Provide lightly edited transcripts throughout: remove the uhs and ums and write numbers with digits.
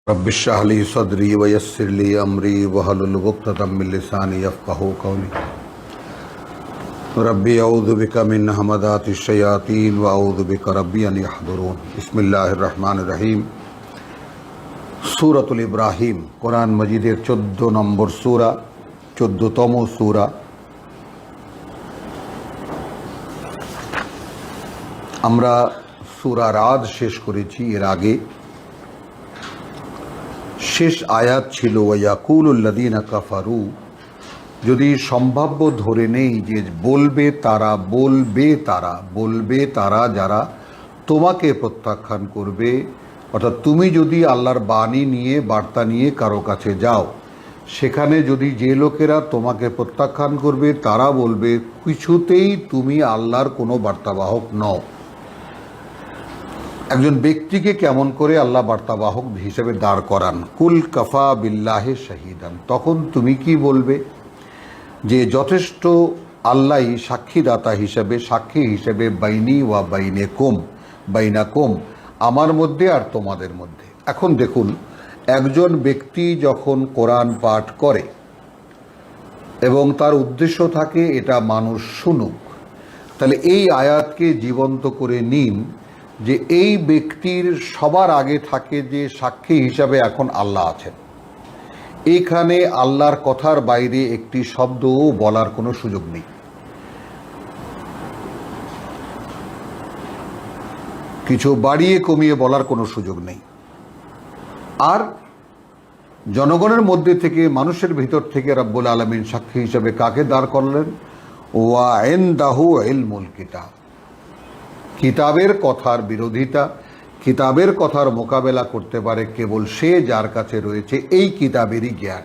Rabbi इश्रह ली सदरी वयस्सिर ली अमरी वहलुल उक़दतम मिन लिसानी यफ़क़हू क़ौली। Rabbi अऊज़ु बिका मिन हमज़ातिश शयातीन व अऊज़ु बिका रब्बि अन यहज़ुरून। बिस्मिल्लाहिर रहमानिर रहीम। सूरतुल इब्राहीम कुरान मजीदेर 14 নম্বর सूरा, 14তম सूरा। আমরা सूरा রাদ শেষ করেছি। এর আগে শেষ আয়াত ছিল ওয়াকুলুল্লাযীনা কাফারু, যদি সম্ভাব্য ধরে নেই যে বলবে তারা যারা তোমাকে প্রত্যাখ্যান করবে, অর্থাৎ তুমি যদি আল্লাহর বাণী নিয়ে বার্তা নিয়ে কারো কাছে যাও, সেখানে যদি যে লোকেরা তোমাকে প্রত্যাখ্যান করবে তারা বলবে কিছুতেই তুমি আল্লাহর কোনো বার্তাবাহক নও। একজন ব্যক্তিকে কেমন করে আল্লাহ বার্তাবাহক হিসেবে দাঁড় করান? কুল কাফা বিল্লাহি শাহিদান, তখন তুমি কি বলবে যে যথেষ্ট আল্লাহই সাক্ষীদাতা হিসেবে, সাক্ষী হিসেবে বাইনি ওয়া বাইনাকুম, আমার মধ্যে আর তোমাদের মধ্যে। এখন দেখুন, একজন ব্যক্তি যখন কোরআন পাঠ করে এবং তার উদ্দেশ্য থাকে এটা মানুষ শুনুক, তাহলে এই আয়াতকে জীবন্ত করে নিন যে এই ব্যক্তির সবার আগে থাকে যে সাক্ষী হিসাবে এখন আল্লাহ আছেন। এইখানে আল্লাহর কথার বাইরে একটি শব্দও বলার কোনো সুযোগ নেই। কিছু বাড়িয়ে কমিয়ে বলার কোনো সুযোগ নেই। আর জনগণের মধ্যে থেকে, মানুষের ভিতর থেকে রব্বুল আলামিন সাক্ষী হিসাবে কাকে দাঁড় করলেন? ওয়া ইনদাহু ইলমুল কিতাব, কিতাবের কথার বিরোধিতা, কিতাবের কথার মোকাবেলা করতে পারে কেবল সে যার কাছে রয়েছে এই কিতাবেরই জ্ঞান।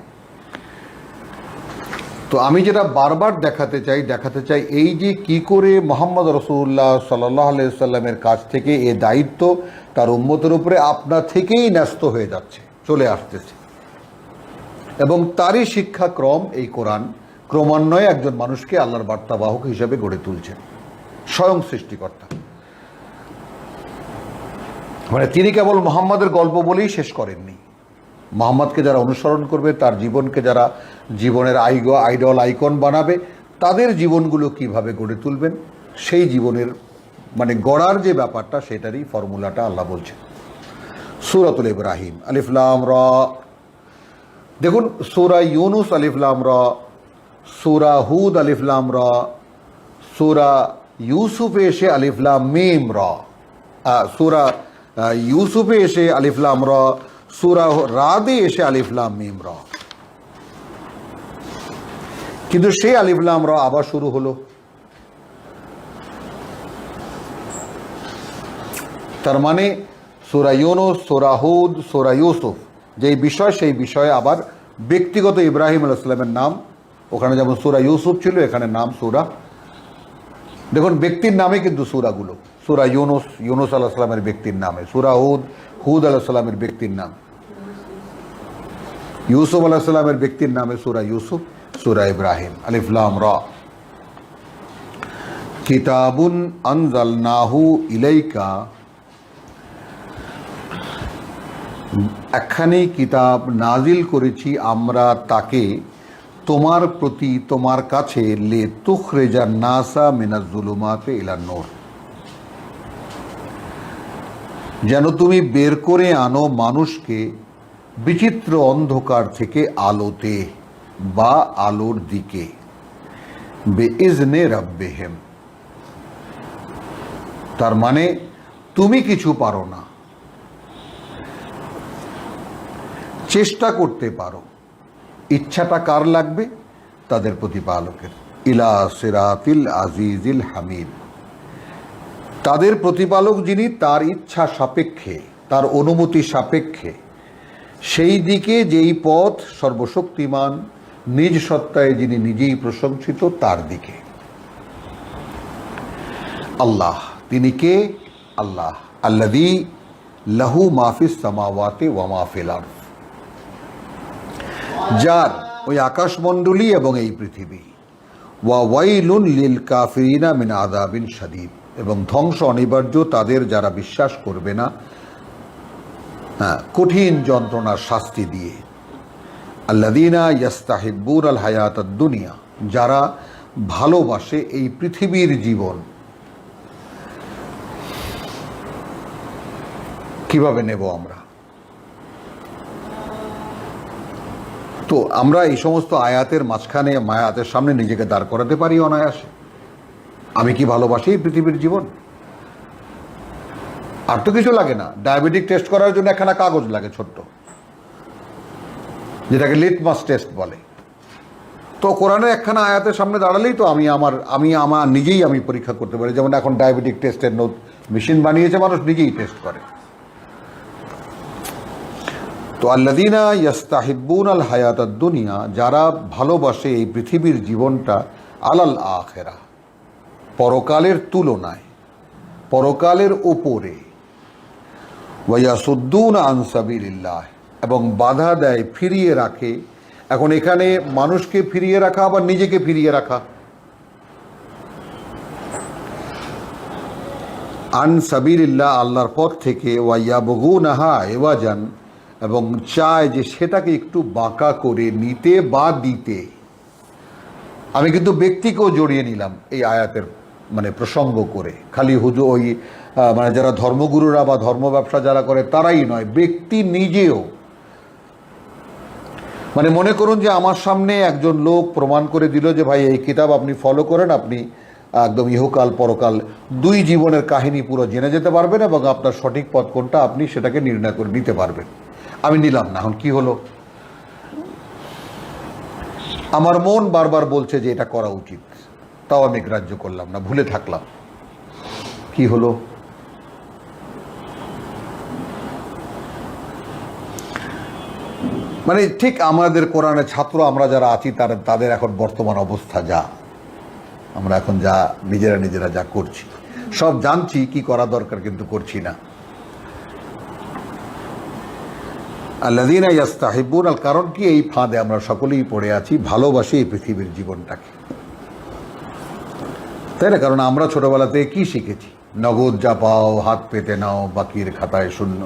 তো আমি যেটা বারবার দেখাতে চাই এই যে কি করে মুহাম্মদ রাসূলুল্লাহ সাল্লাল্লাহু আলাইহি সাল্লামের কাছ থেকে এই দায়িত্ব তার উম্মতের উপরে আপনা থেকেই ন্যস্ত হয়ে যাচ্ছে, চলে আসতেছে, এবং তারই শিক্ষাক্রম এই কোরআন ক্রমান্বয়ে একজন মানুষকে আল্লাহর বার্তাবাহক হিসেবে গড়ে তুলছেন, স্বয়ং সৃষ্টিকর্তা। মানে তিনি কেবল মুহাম্মাদের গল্প বলেই শেষ করেননি। মুহাম্মাদকে যারা অনুসরণ করবে, তার জীবনকে যারা জীবনের আইডল আইকন বানাবে, তাদের জীবনগুলো কিভাবে গড়ে তুলবেন, সেই জীবনের মানে গড়ার যে ব্যাপারটা, সেটারই ফর্মুলাটা আল্লাহ বলছেন। সূরাতুল ইব্রাহিম আলিফ লাম রা। দেখুন, সূরা ইউনুস আলিফ লাম রা, সূরা হুদ আলিফ লাম রা, সূরা ইউসুফে এসে আলিফ লাম মিম রা, সূরা ইউসুফে এসে আলিফ লাম রা, সূরা রাদে এসে আলিফ লাম মিম রা। কিন্তু সেই আলিফ লাম রা আবার শুরু হলো। তার মানে সূরা ইউনুস, সূরা হুদ, সূরা ইউসুফ যেই বিষয়, সেই বিষয়ে আবার ব্যক্তিগত ইব্রাহিম আলাইহিস সালামের নাম, ওখানে যেমন সূরা ইউসুফ ছিল, এখানে নাম সূরা। দেখুন, ব্যক্তির নামে কিন্তু সূরাগুলো। সূরা ইউনুস আলাইহিস সালামের ব্যক্তির নামে, সূরা হুদ আলাইহিস সালামের ব্যক্তির নাম, ইউসুফ আলাইহিস সালামের ব্যক্তির নামে সূরা ইউসুফ, সূরা ইব্রাহিম আলিফ লাম রা। কিতাবুন আনজালনাহু ইলাইকা, একখানি কিতাব নাজিল করেছি আমরা তাকে তোমার প্রতি, তোমার কাছে, লে তুখরিজান নাসা মিনাজ যুলুমাতি ইলান নূর, যেন তুমি বের করে আনো মানুষকে বিচিত্র অন্ধকার থেকে আলোতে বা আলোর দিকে, বেইজনে রাব্বিহিম। তার মানে তুমি কিছু পারো না, চেষ্টা করতে পারো, ইচ্ছাটা কার লাগবে? তাদের প্রতিপালকের। ইলা সিরাতিল আজিজিল হামিদ, তাদের প্রতিপালক যিনি, তার ইচ্ছা সাপেক্ষে, তার অনুমতি সাপেক্ষে, সেই দিকে যেই পথ সর্বশক্তিমান, নিজ সত্তায় যিনি নিজেই প্রশংসিত, তার দিকে। আল্লাহ, তিনি কে? আল্লাহ আল্লাযী লাহু মা ফিস সামাওয়াতি ওয়া মা ফিল আরদ, যার ওই আকাশমণ্ডলী এবং এই পৃথিবী। ওয়া ওয়াইলুন লিল কাফিরিনা মিন আযাবিন শাদীদ, এবং ধ্বংস অনিবার্য তাদের যারা বিশ্বাস করবে না হ্যাঁ, কঠিন যন্ত্রণার শাস্তি দিয়ে। আল্লাযীনা ইয়াস্তাহিব্বুন আল হায়াতাদ দুনিয়া, যারা ভালোবাসে এই পৃথিবীর জীবন। কিভাবে নেব আমরা? তো আমরা এই সমস্ত আয়াতের মাঝখানে, আয়াতের সামনে নিজেকে দাঁড় করাতে পারি অনায়াসে। আমি কি ভালোবাসি এই পৃথিবীর জীবন? আর তো কিছু লাগে না। ডায়াবেটিক টেস্ট করার জন্য একখানা কাগজ লাগে ছোট্ট, যেটাকে লিটমাস টেস্ট বলে। তো কোরআনের একখানা আয়াতের সামনে দাঁড়ালেই তো আমি আমার নিজেই আমি পরীক্ষা করতে পারি। যেমন এখন ডায়াবেটিক টেস্টের মেশিন বানিয়েছে, মানুষ নিজেই টেস্ট করে। তো আল্লাযীনা ইয়াস্তাহিব্বুন আল হায়াতাদ দুনিয়া, যারা ভালোবাসে এই পৃথিবীর জীবনটা, আলাল আখিরা, পরকালের তুলনায়, পরকালের ওপরে, ওয়া ইয়াসুদ্দুনা আন সাবিলিল্লাহ, এবং বাধা দেয়, ফিরিয়ে রাখে। এখন এখানে মানুষকে ফিরিয়ে রাখা আবার নিজেকে ফিরিয়ে রাখা। আন সাবিলিল্লাহ, আল্লাহর পথ থেকে, ওয়া ইয়াবগুনাহা ইওয়াজান, এবং চায় যে সেটাকে একটু বাঁকা করে নিতে বা দিতে। আমি কিন্তু ব্যক্তিকেও জড়িয়ে নিলাম এই আয়াতের প্রসঙ্গ করে। খালি ওই যারা ধর্মগুরুরা বা ধর্ম ব্যবসা যারা করে তারাই নয়, ব্যক্তি নিজেও। মনে করুন যে আমার সামনে একজন লোক প্রমাণ করে দিল যে ভাই এই কিতাব আপনি ফলো করেন, আপনি একদম ইহকাল পরকাল দুই জীবনের কাহিনী পুরো জেনে যেতে পারবেন, এবং আপনার সঠিক পথ কোনটা আপনি সেটাকে নির্ণয় করে নিতে পারবেন। আমি নিলাম না। এখন কি হলো? আমার মন বারবার বলছে যে এটা করা উচিত, তাও আমি গ্রাহ্য করলাম না, ভুলে থাকলাম। কি হলো? ঠিক আমাদের কোরআনের ছাত্র আমরা যারা আছি তাদের এখন বর্তমান অবস্থা যা, আমরা এখন যা নিজেরা যা করছি, সব জানছি কি করা দরকার, কিন্তু করছি না। আল্লাযীনা ইয়াস্তাহিব্বুন আল, কারণ কি এই ফাঁদে আমরা সকলেই পড়ে আছি, ভালোবাসি এই পৃথিবীর জীবনটাকে, তাই না? কারণ আমরা ছোটবেলাতে কি শিখেছি? নগদ যা পাও হাত পেতে নাও, বাকির খাতায় শূন্য।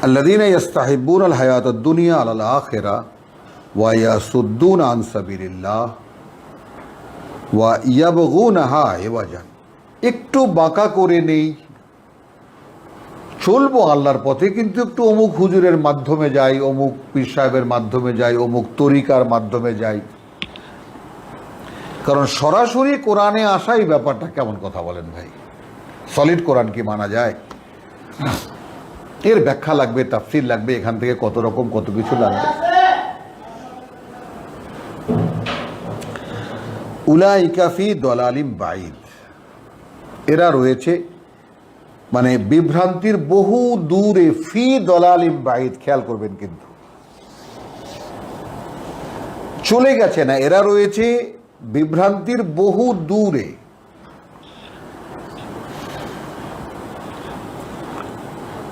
আল্লাযীনা ইয়াস্তাহিব্বুন আল হায়াতাদ দুনিয়া আলাল আখিরা ওয়া ইয়াসুদ্দুনা আন সাবিলিল্লাহ ওয়া ইয়াবগুনাহা ইওয়াজান, একটু বাঁকা করে নেই, চলবো আল্লাহর পথে, কিন্তু একটু অমুক হুজুরের মাধ্যমে যাই, অমুক পীর সাহেবের মাধ্যমে যাই, অমুক তরিকার মাধ্যমে যাই। কারণ সরাসরি কোরআনে আসাই ব্যাপারটা কেমন কথা বলেন ভাই? সলিড কোরআন কি মানা যায়? এর ব্যাখ্যা লাগবে, তাফসীর লাগবে, এখান থেকে কত রকম কত কিছু লাগবে। উলাইকা ফি দালালিম বাঈদ, এরা রয়েছে বিভ্রান্তির বহু দূরে। ফি দালালিম বাঈদ, খেয়াল করবেন কিন্তু চলে গেছে না, এরা রয়েছে বিভ্রান্তির বহু দূরে।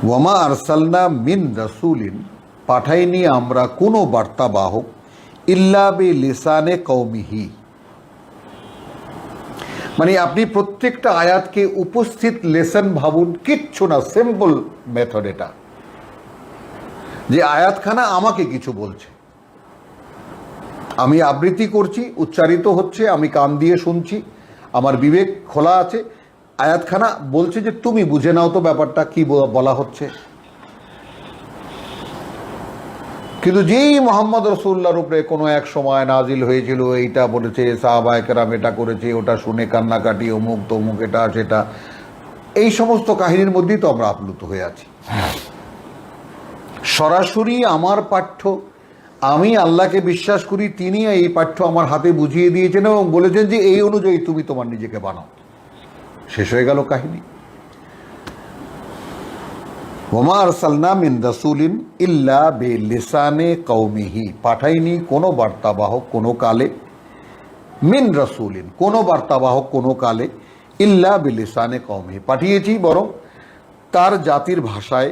ওয়ামা আরসালনা মিন রাসূলিন, পাঠাইনি আমরা কোনো বার্তাবাহক, ইল্লা বিলিসানে কওমিহি, আপনি প্রত্যেকটা আয়াতকে উপস্থিত লেসন ভাবুন, কিচ্ছু না, সিম্পল মেথড এটা, যে আয়াতখানা আমাকে কিছু বলছে, আমি আবৃত্তি করছি, উচ্চারিত হচ্ছে, আমি কান দিয়ে শুনছি, আমার বিবেক খোলা আছে, আয়াতখানা বলছে যে তুমি বুঝে নাও তো ব্যাপারটা কি বলা হচ্ছে। কিন্তু যেই মোহাম্মদ রাসূলুল্লাহর উপরে কোনো এক সময় নাজিল হয়েছিল, এইটা বলেছে, সাহাবায়ে কেরাম এটা করেছে, ওটা শুনে কান্নাকাটি, অমুক তমুক, এটা সেটা, এই সমস্ত কাহিনীর মধ্যেই তো আমরা আপ্লুত হয়ে আছি। সরাসরি আমার পাঠ্য, আমি আল্লাহকে বিশ্বাস করি, তিনি এই পাঠ্য আমার হাতে বুঝিয়ে দিয়েছেন এবং বলেছেন যে এই অনুযায়ী তুমি তোমার নিজেকে বানাও। শেষ হয়ে গেল কাহিনী। ওমা আরসালনা মিন রাসূলিন ইল্লা বিলিসানে কওমিহি, পাঠাইনি কোনো বার্তাবাহক কোনো কালে, মিন রাসূলিন কোনো বার্তাবাহক কোনো কালে, ইল্লা বিলিসানে কওমিহি, পাঠিয়েছি বরং তার জাতির ভাষায়,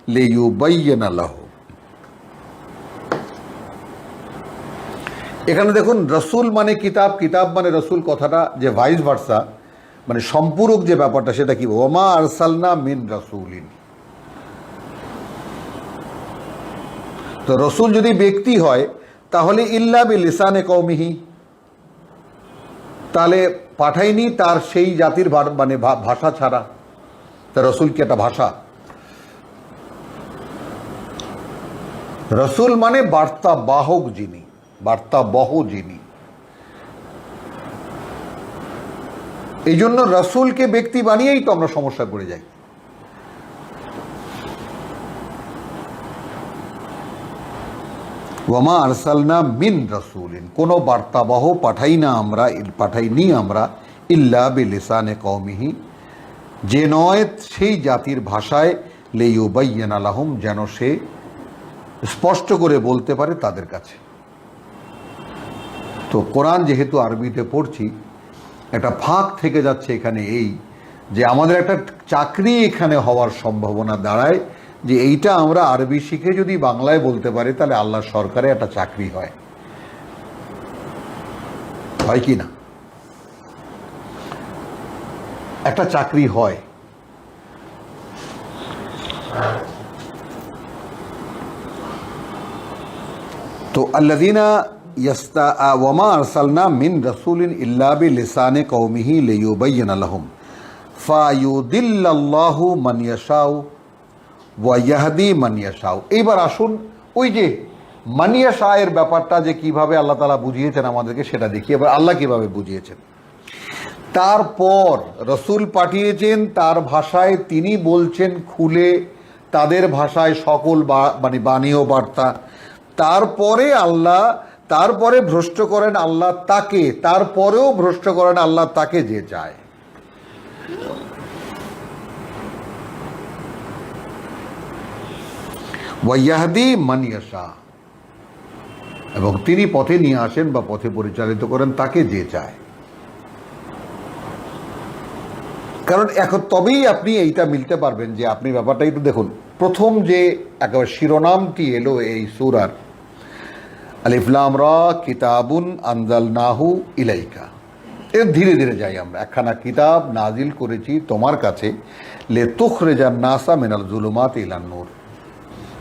লিইউবাইয়িনা লাহু। এখানে দেখুন, রসুল মানে কিতাব, কিতাব মানে রসুল, কথাটা যে ভাইস ভার্সা, মানে সম্পূরক যে ব্যাপারটা সেটা কি, ওমা আরসালনা মিন রাসূলিন। তো রসুল যদি ব্যক্তি হয় তাহলে ইল্লা বিলিসানে কওমিহি, তাহলে পাঠাইনি তার সেই জাতির মানে ভাষা ছাড়া। তা রসুল কি একটা ভাষা? রসুল মানে বার্তা বাহক যিনি, বার্তাবহ যিনি। এই জন্য রসুলকে ব্যক্তি বানিয়েই তো আমরা সমস্যা করে যাই। ওয়ামা আরসালনা মিন রাসূলিন, কোনো বার্তাবহ পাঠাইনি আমরা ইল্লা বিলিসানে কওমিহি, যে নয় সেই জাতির ভাষায়, লিইউবাইয়িনা লাহুম, যেন সে স্পষ্ট করে বলতে পারে তাদের কাছে। তো কোরআন যেহেতু আরবিতে পড়ছি, একটা ফাঁক থেকে যাচ্ছে এখানে, এই যে আমাদের একটা চাকরি এখানে হওয়ার সম্ভাবনা দাঁড়ায়, যে এইটা আমরা আরবি শিখে যদি বাংলায় বলতে পারি তাহলে আল্লাহ সরকারে একটা চাকরি হয় কি না? একটা চাকরি হয়। তো আল্লাযীনা ওয়ামা আরসালনা মিন রাসূলিন ইল্লা বিলিসানি কওমিহি লিইউবাইয়িনা লাহুম ফায়ুদিল্লাল্লাহু মান ইয়াশাউ ওয়া ইয়াহদি মান ইয়াশাউ। এইবার আসুন ওই যে মান ইয়াশা এর ব্যাপারটা যে কিভাবে আল্লাহ তাআলা বুঝিয়েছেন আমাদেরকে সেটা দেখি। এবার আল্লাহ কিভাবে বুঝিয়েছেন। তারপর রসুল পাঠিয়েছেন, তার ভাষায় তিনি বলছেন খুলে, তাদের ভাষায় সকল মানে বাণী ও বার্তা। তারপরে ভ্রষ্ট করেন আল্লাহ তাকে, তারপরেও ভ্রষ্ট করেন আল্লাহ তাকে যে চায়। ওয়াইয়াহদি মান ইয়াশা, এবং তিনি পথে নিয়ে আসেন বা পথে পরিচালিত করেন তাকে যে চায়। কারণ এখন তবেই আপনি এইটা মিলতে পারবেন যে আপনি ব্যাপারটা একটু দেখুন। প্রথম যে একেবারে শিরোনামটি এলো এই সূরার, আলিফ লাম রা কিতাবুন আনজালনাহু ইলাইকা, এর ধীরে ধীরে যাই আমরা। একখানা কিতাব নাজিল করেছি তোমার কাছে, লিতুখরিজান নাসা মিনাল যুলুমাতি ইলান নূর।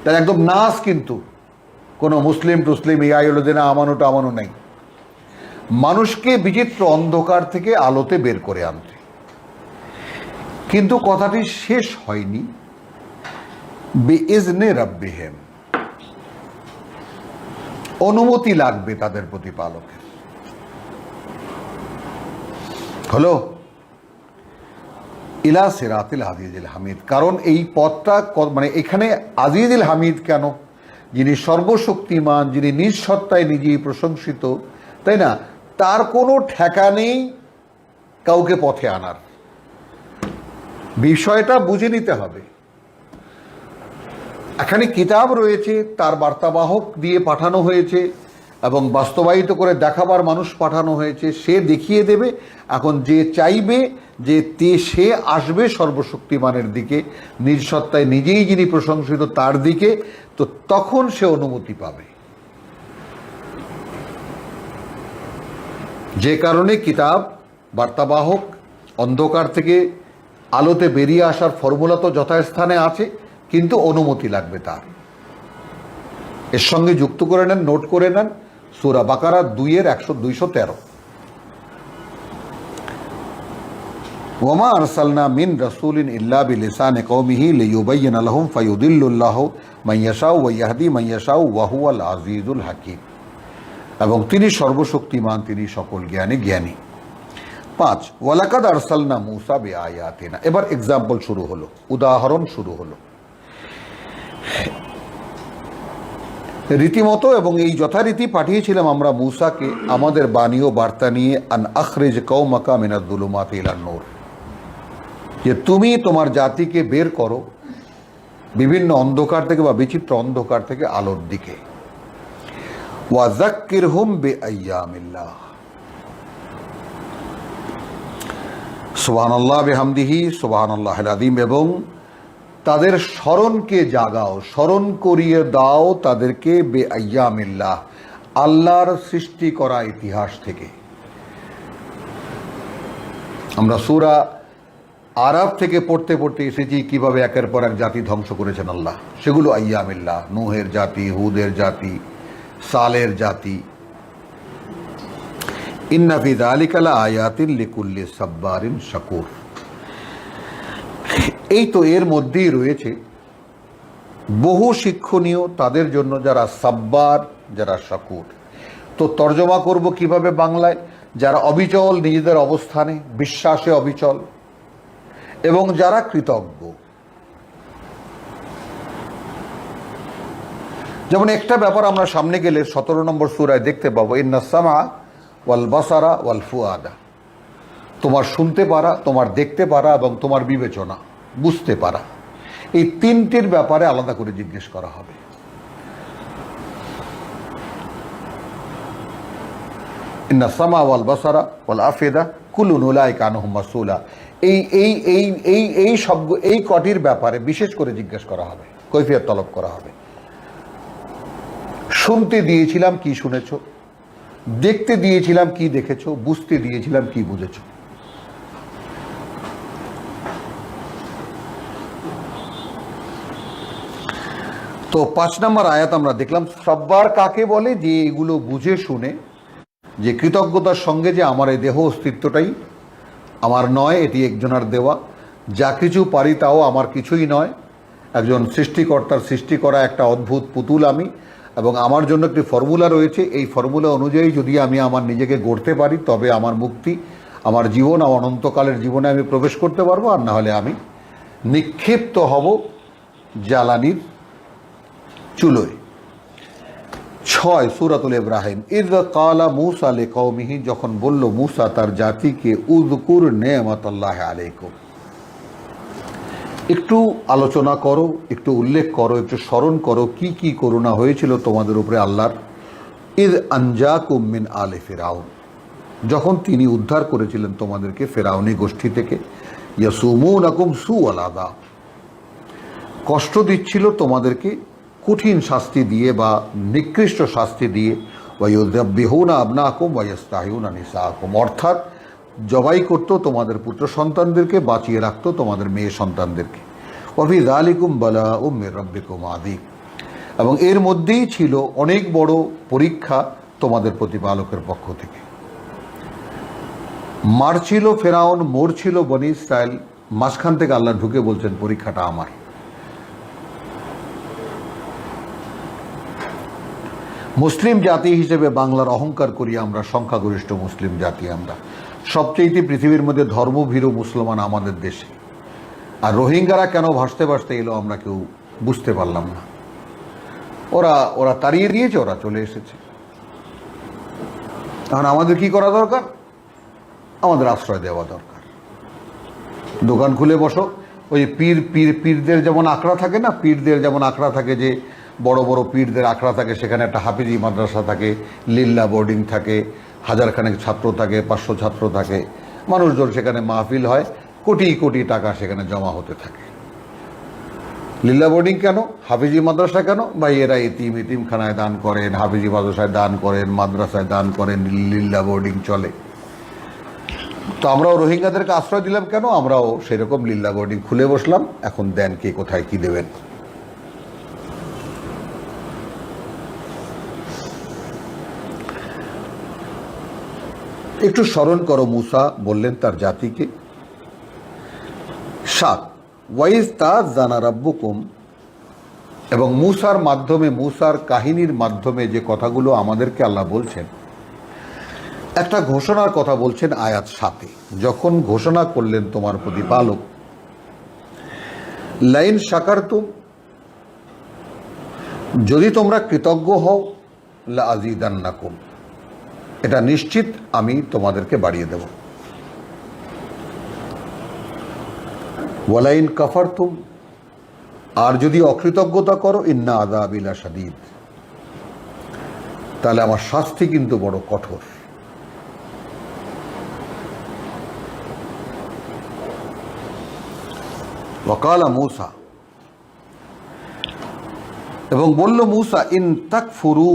তার একদম নাস, কিন্তু কোনো মুসলিম টুসলিম ইয়া হলো যে না আমানো টামানো নাই, মানুষকে বিচিত্র অন্ধকার থেকে আলোতে বের করে আনতে। কিন্তু কথাটি শেষ হয়নি, বিইজনে রাব্বিহিম, অনুমতি লাগবে তাদের প্রতিপালকের। হলো ইলা সিরাতিল আজিজিল হামিদ। কারণ এই পথটা মানে এখানে আজিজিল হামিদ কেন? যিনি সর্বশক্তিমান, যিনি নিজ সত্তায় নিজেই প্রশংসিত, তাই না? তার কোনো ঠেকা নেই কাউকে পথে আনার। বিষয়টা বুঝে নিতে হবে। এখানে কিতাব রয়েছে, তার বার্তাবাহক দিয়ে পাঠানো হয়েছে এবং বাস্তবায়িত করে দেখাবার মানুষ পাঠানো হয়েছে, সে দেখিয়ে দেবে। এখন যে চাইবে যে সে আসবে সর্বশক্তিমানের দিকে, নিজ সত্তায় নিজেই যিনি প্রশংসিত তার দিকে, তো তখন সে অনুমতি পাবে। যে কারণে কিতাব বার্তাবাহক অন্ধকার থেকে আলোতে বেরিয়ে আসার ফর্মুলা তো যথাস্থানে আছে, কিন্তু অনুমতি লাগবে তার। এর সঙ্গে যুক্ত করে নেন, নোট করে নেন, সূরা বাকারা 2:213। ওয়ামা আরসালনা মিন রাসূলিন ইল্লা বিলিসানি কওমিহি লিইউবাইয়িনা লাহুম ফায়ুদিল্লুল্লাহু মান ইয়াশাউ ওয়া ইয়াহদি মান ইয়াশাউ ওয়া হুয়াল আজিজুল হাকীম। এবং তিনি সর্বশক্তিমান, তিনি সকল জ্ঞানী। 5, ওয়ালাকাদ আরসালনা মূসা বিআয়াতিনা। এবার এক্সাম্পল শুরু হলো, উদাহরণ শুরু হলো রীতিমতো, এবং এই যথারীতি পাঠিয়েছিলাম আমরা মূসাকে আমাদের বাণী ও বার্তা নিয়ে, আন আখরিজ কওমাকা মিনাজ যুলুমাতি ইলান নূর, যে তুমি তোমার জাতিকে বের করো বিভিন্ন অন্ধকার থেকে বা বিচিত্র অন্ধকার থেকে আলোর দিকে। ওয়া যাক্কিরহুম বিআইয়ামিল্লাহ, সুবহানাল্লাহ বিহামদিহি সুবহানাল্লাহিল আযীম। এবং তাদের স্মরণকে জাগাও, স্মরণ করিয়ে দাও তাদেরকে বিআইয়ামিল্লাহ, আল্লাহর সৃষ্টি করা ইতিহাস থেকে। আমরা সূরা আরাফ থেকে পড়তে পড়তে এসেছি কিভাবে একের পর এক জাতি ধ্বংস করেছেন আল্লাহ। সেগুলো আইয়ামিল্লাহ, নূহের জাতি, হুদের জাতি, সালের জাতি। ইন্না ফি যালিকা লাআয়াতিন লিকুল্লি সাব্বারিন শাকুর। এই তো এর মধ্যেই রয়েছে বহু শিক্ষণীয় তাদের জন্য যারা সাব্বার, যারা শাকুর। তো তর্জমা করব কিভাবে বাংলায়? যারা অবিচল নিজেদের অবস্থানে, বিশ্বাসে অবিচল, এবং যারা কৃতজ্ঞ। যেমন একটা ব্যাপার আমরা সামনে গেলে 17 নম্বর সূরায় দেখতে পাবো, ইন্নাস সামা ওয়াল বাসারা ওয়াল ফুআদা। তোমার শুনতে পারা, তোমার দেখতে পারা এবং তোমার বিবেচনা, বুঝতে পারা, এই তিনটির ব্যাপারে আলাদা করে জিজ্ঞেস করা হবে। ইন্নাস সামা ওয়াল বাসারা ওয়াল আফিদা কুল্লুন উলাইকা আনহু মাসউলা। এই কটির ব্যাপারে বিশেষ করে জিজ্ঞেস করা হবে, কৈফিয়ত তলব করা হবে। শুনতে দিয়েছিলাম কি শুনেছো, দেখতে দিয়েছিলাম কি দেখেছো, বুঝতে দিয়েছিলাম কি বুঝেছো। তো 5 নম্বর আয়াত আমরা দেখলাম সাব্বার কাকে বলে, যে এগুলো বুঝে শুনে, যে কৃতজ্ঞতার সঙ্গে যে আমার এই দেহ অস্তিত্বটাই আমার নয়, এটি একজনের দেওয়া, যা কিছু পারি তাও আমার কিছুই নয়, একজন সৃষ্টিকর্তার সৃষ্টি করা একটা অদ্ভুত পুতুল আমি, এবং আমার জন্য একটি ফর্মুলা রয়েছে। এই ফর্মুলা অনুযায়ী যদি আমি আমার নিজেকে গড়তে পারি তবে আমার মুক্তি, আমার জীবন, আমার অনন্তকালের জীবনে আমি প্রবেশ করতে পারবো, আর না হলে আমি নিক্ষিপ্ত হব জ্বালানির চুলোয়। 6 সূরাতুল ইব্রাহিম, ইয ক্বালা মূসা লিকওমিহি, যখন বলল মূসা তার জাতিকে, উযকুর নি'মাতাল্লাহি আলাইকুম, একটু আলোচনা করো, একটু উল্লেখ করো, একটু স্মরণ করো কি কি করুণা হয়েছিল তোমাদের উপরে আল্লাহর। ইয আনজাকুম মিন আলে ফিরাউন, যখন তিনি উদ্ধার করেছিলেন তোমাদেরকে ফেরাউনি গোষ্ঠী থেকে। ইয়াসুমুনাকুম সুআল আযাব, কষ্ট দিচ্ছিল তোমাদেরকে কঠিন শাস্তি দিয়ে বা নিকৃষ্ট শাস্তি দিয়ে। ওয়ায়ুযাব্বিহুনা আবনাকুম ওয়ায়াস্তাহিউনা নিসাআকুম, অর্থাৎ জবাই করতো তোমাদের পুত্র সন্তানদেরকে, বাঁচিয়ে রাখতো তোমাদের মেয়ে সন্তানদেরকে। ওয়াফি যালিকুম বালাউম মির রাব্বিকুম আযীম, এবং এর মধ্যেই ছিল অনেক বড় পরীক্ষা তোমাদের প্রতিপালকের পক্ষ থেকে। মারছিল ফেরাউন, মরছিল বনি ইসরাইল, মাঝখান থেকে আল্লাহ ঢুকে বলছেন পরীক্ষাটা আমার। মুসলিম জাতি হিসেবে বাংলার অহংকার করি আমরা, সংখ্যাগরিষ্ঠ মুসলিম জাতি আমরা, সবচেয়ে পৃথিবীর মধ্যে ধর্মভীরু মুসলমান আমাদের দেশে। আর রোহিঙ্গারা কেন ভাসতে ভাসতে এলো আমরা কেউ বুঝতে পারলাম না। ওরা তাড়িয়ে দিয়েছে, ওরা চলে এসেছে। এখন আমাদের কি করা দরকার? আমাদের আশ্রয় দেওয়া দরকার। দোকান খুলে বসো, ওই পীরদের যেমন আখড়া থাকে না, পীরদের যেমন আখড়া থাকে, যে বড় বড় পীরদের আখড়া থাকে, সেখানে একটা হাফিজি মাদ্রাসা থাকে, লিল্লা বোর্ডিং থাকে, 1000 ছাত্র থাকে, 500 ছাত্র থাকে, মানুষজন সেখানে মাহফিল হয়, কোটি কোটি টাকা সেখানে জমা হতে থাকে। লিল্লা বোর্ডিং কেন, হাফিজি মাদ্রাসা কেন? ভাই এরা এতিমখানায় দান করেন, হাফিজি মাদ্রাসায় দান করেন, মাদ্রাসায় দান করেন, লিল্লা বোর্ডিং চলে। তো আমরাও রোহিঙ্গাদেরকে আশ্রয় দিলাম কেন? আমরাও সেরকম লিল্লা বোর্ডিং খুলে বসলাম, এখন দেন কে কোথায় কি দেবেন। একটু স্মরণ করো, মূসা বললেন তার জাতিকে। 7 ওয়াইজ তাযানা রাব্বুকুম, এবং মূসার মাধ্যমে, মূসার কাহিনীর মাধ্যমে যে কথাগুলো আমাদেরকে আল্লাহ বলছেন, একটা ঘোষণার কথা বলছেন আয়াত 7। যখন ঘোষণা করলেন তোমার প্রতিপালক, লাইন শাকারতুম, যদি তোমরা কৃতজ্ঞ হও, লা আজিদান্নাকুম, এটা নিশ্চিত আমি তোমাদেরকে বাড়িয়ে দেব। ওয়ালাইন কাফারতুম, আর যদি অকৃতজ্ঞতা করো, ইন্না আযাবি লাশাদীদ, তাহলে আমার শাস্তি কিন্তু বড় কঠোর। ওয়াকালা মূসা, এবং বলল মূসা, ইন তাকফুরু,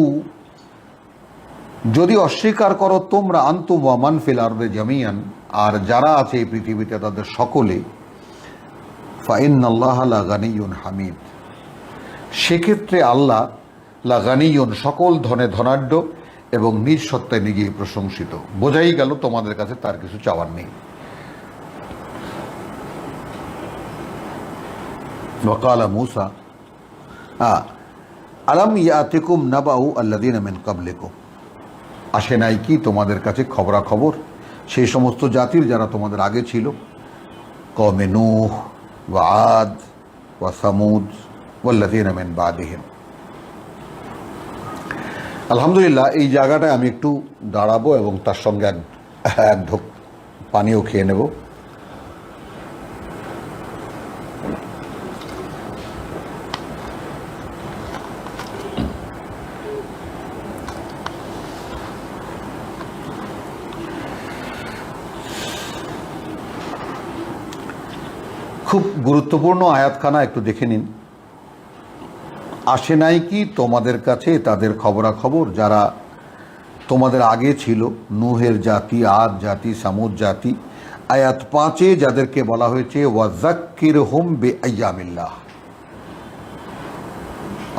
যদি অস্বীকার করো তোমরা, আনতুম ওয়া মান ফিল আরদি জামিয়ান, আর যারা আছে এই পৃথিবীতে তাদের সকলে ফাইন্নাল্লাহা লাগানিয়ুন হামিদ, সেক্ষেত্রে আল্লাহ লাগানিয়ুন সকল ধনে ধনাঢ্য এবং নিজ সত্তায় নিজেই প্রশংসিত। বোঝাই গেল তোমাদের কাছে তার কিছু চাওয়ার নেই। ওয়াকালা মূসা আলাম ইয়াতিকুম নাবাউ আল্লাযীনা মিন ক্বাবলিকুম, আসে নাই কি তোমাদের কাছে খবরাখবর সেই সমস্ত জাতির যারা তোমাদের আগে ছিল, কওমে নূহ ওয়া আদ ওয়া সামুদ ওয়াল্লাযীনা মিন বাদিহিম। আলহামদুলিল্লাহ, এই জায়গাটায় আমি একটু দাঁড়াবো এবং তার সঙ্গে এক ঢোক পানিও খেয়ে নেব। খুব গুরুত্বপূর্ণ আয়াতখানা একটু দেখে নিন। আসে নাই কি তোমাদের কাছে তাদের খবরাখবর যারা তোমাদের আগে ছিল, নূহের জাতি, আদ জাতি, সামুদ জাতি। আয়াত 5-এ যাদেরকে বলা হয়েছে ওয়াযাক্কিরহুম বিআইয়ামিল্লাহ,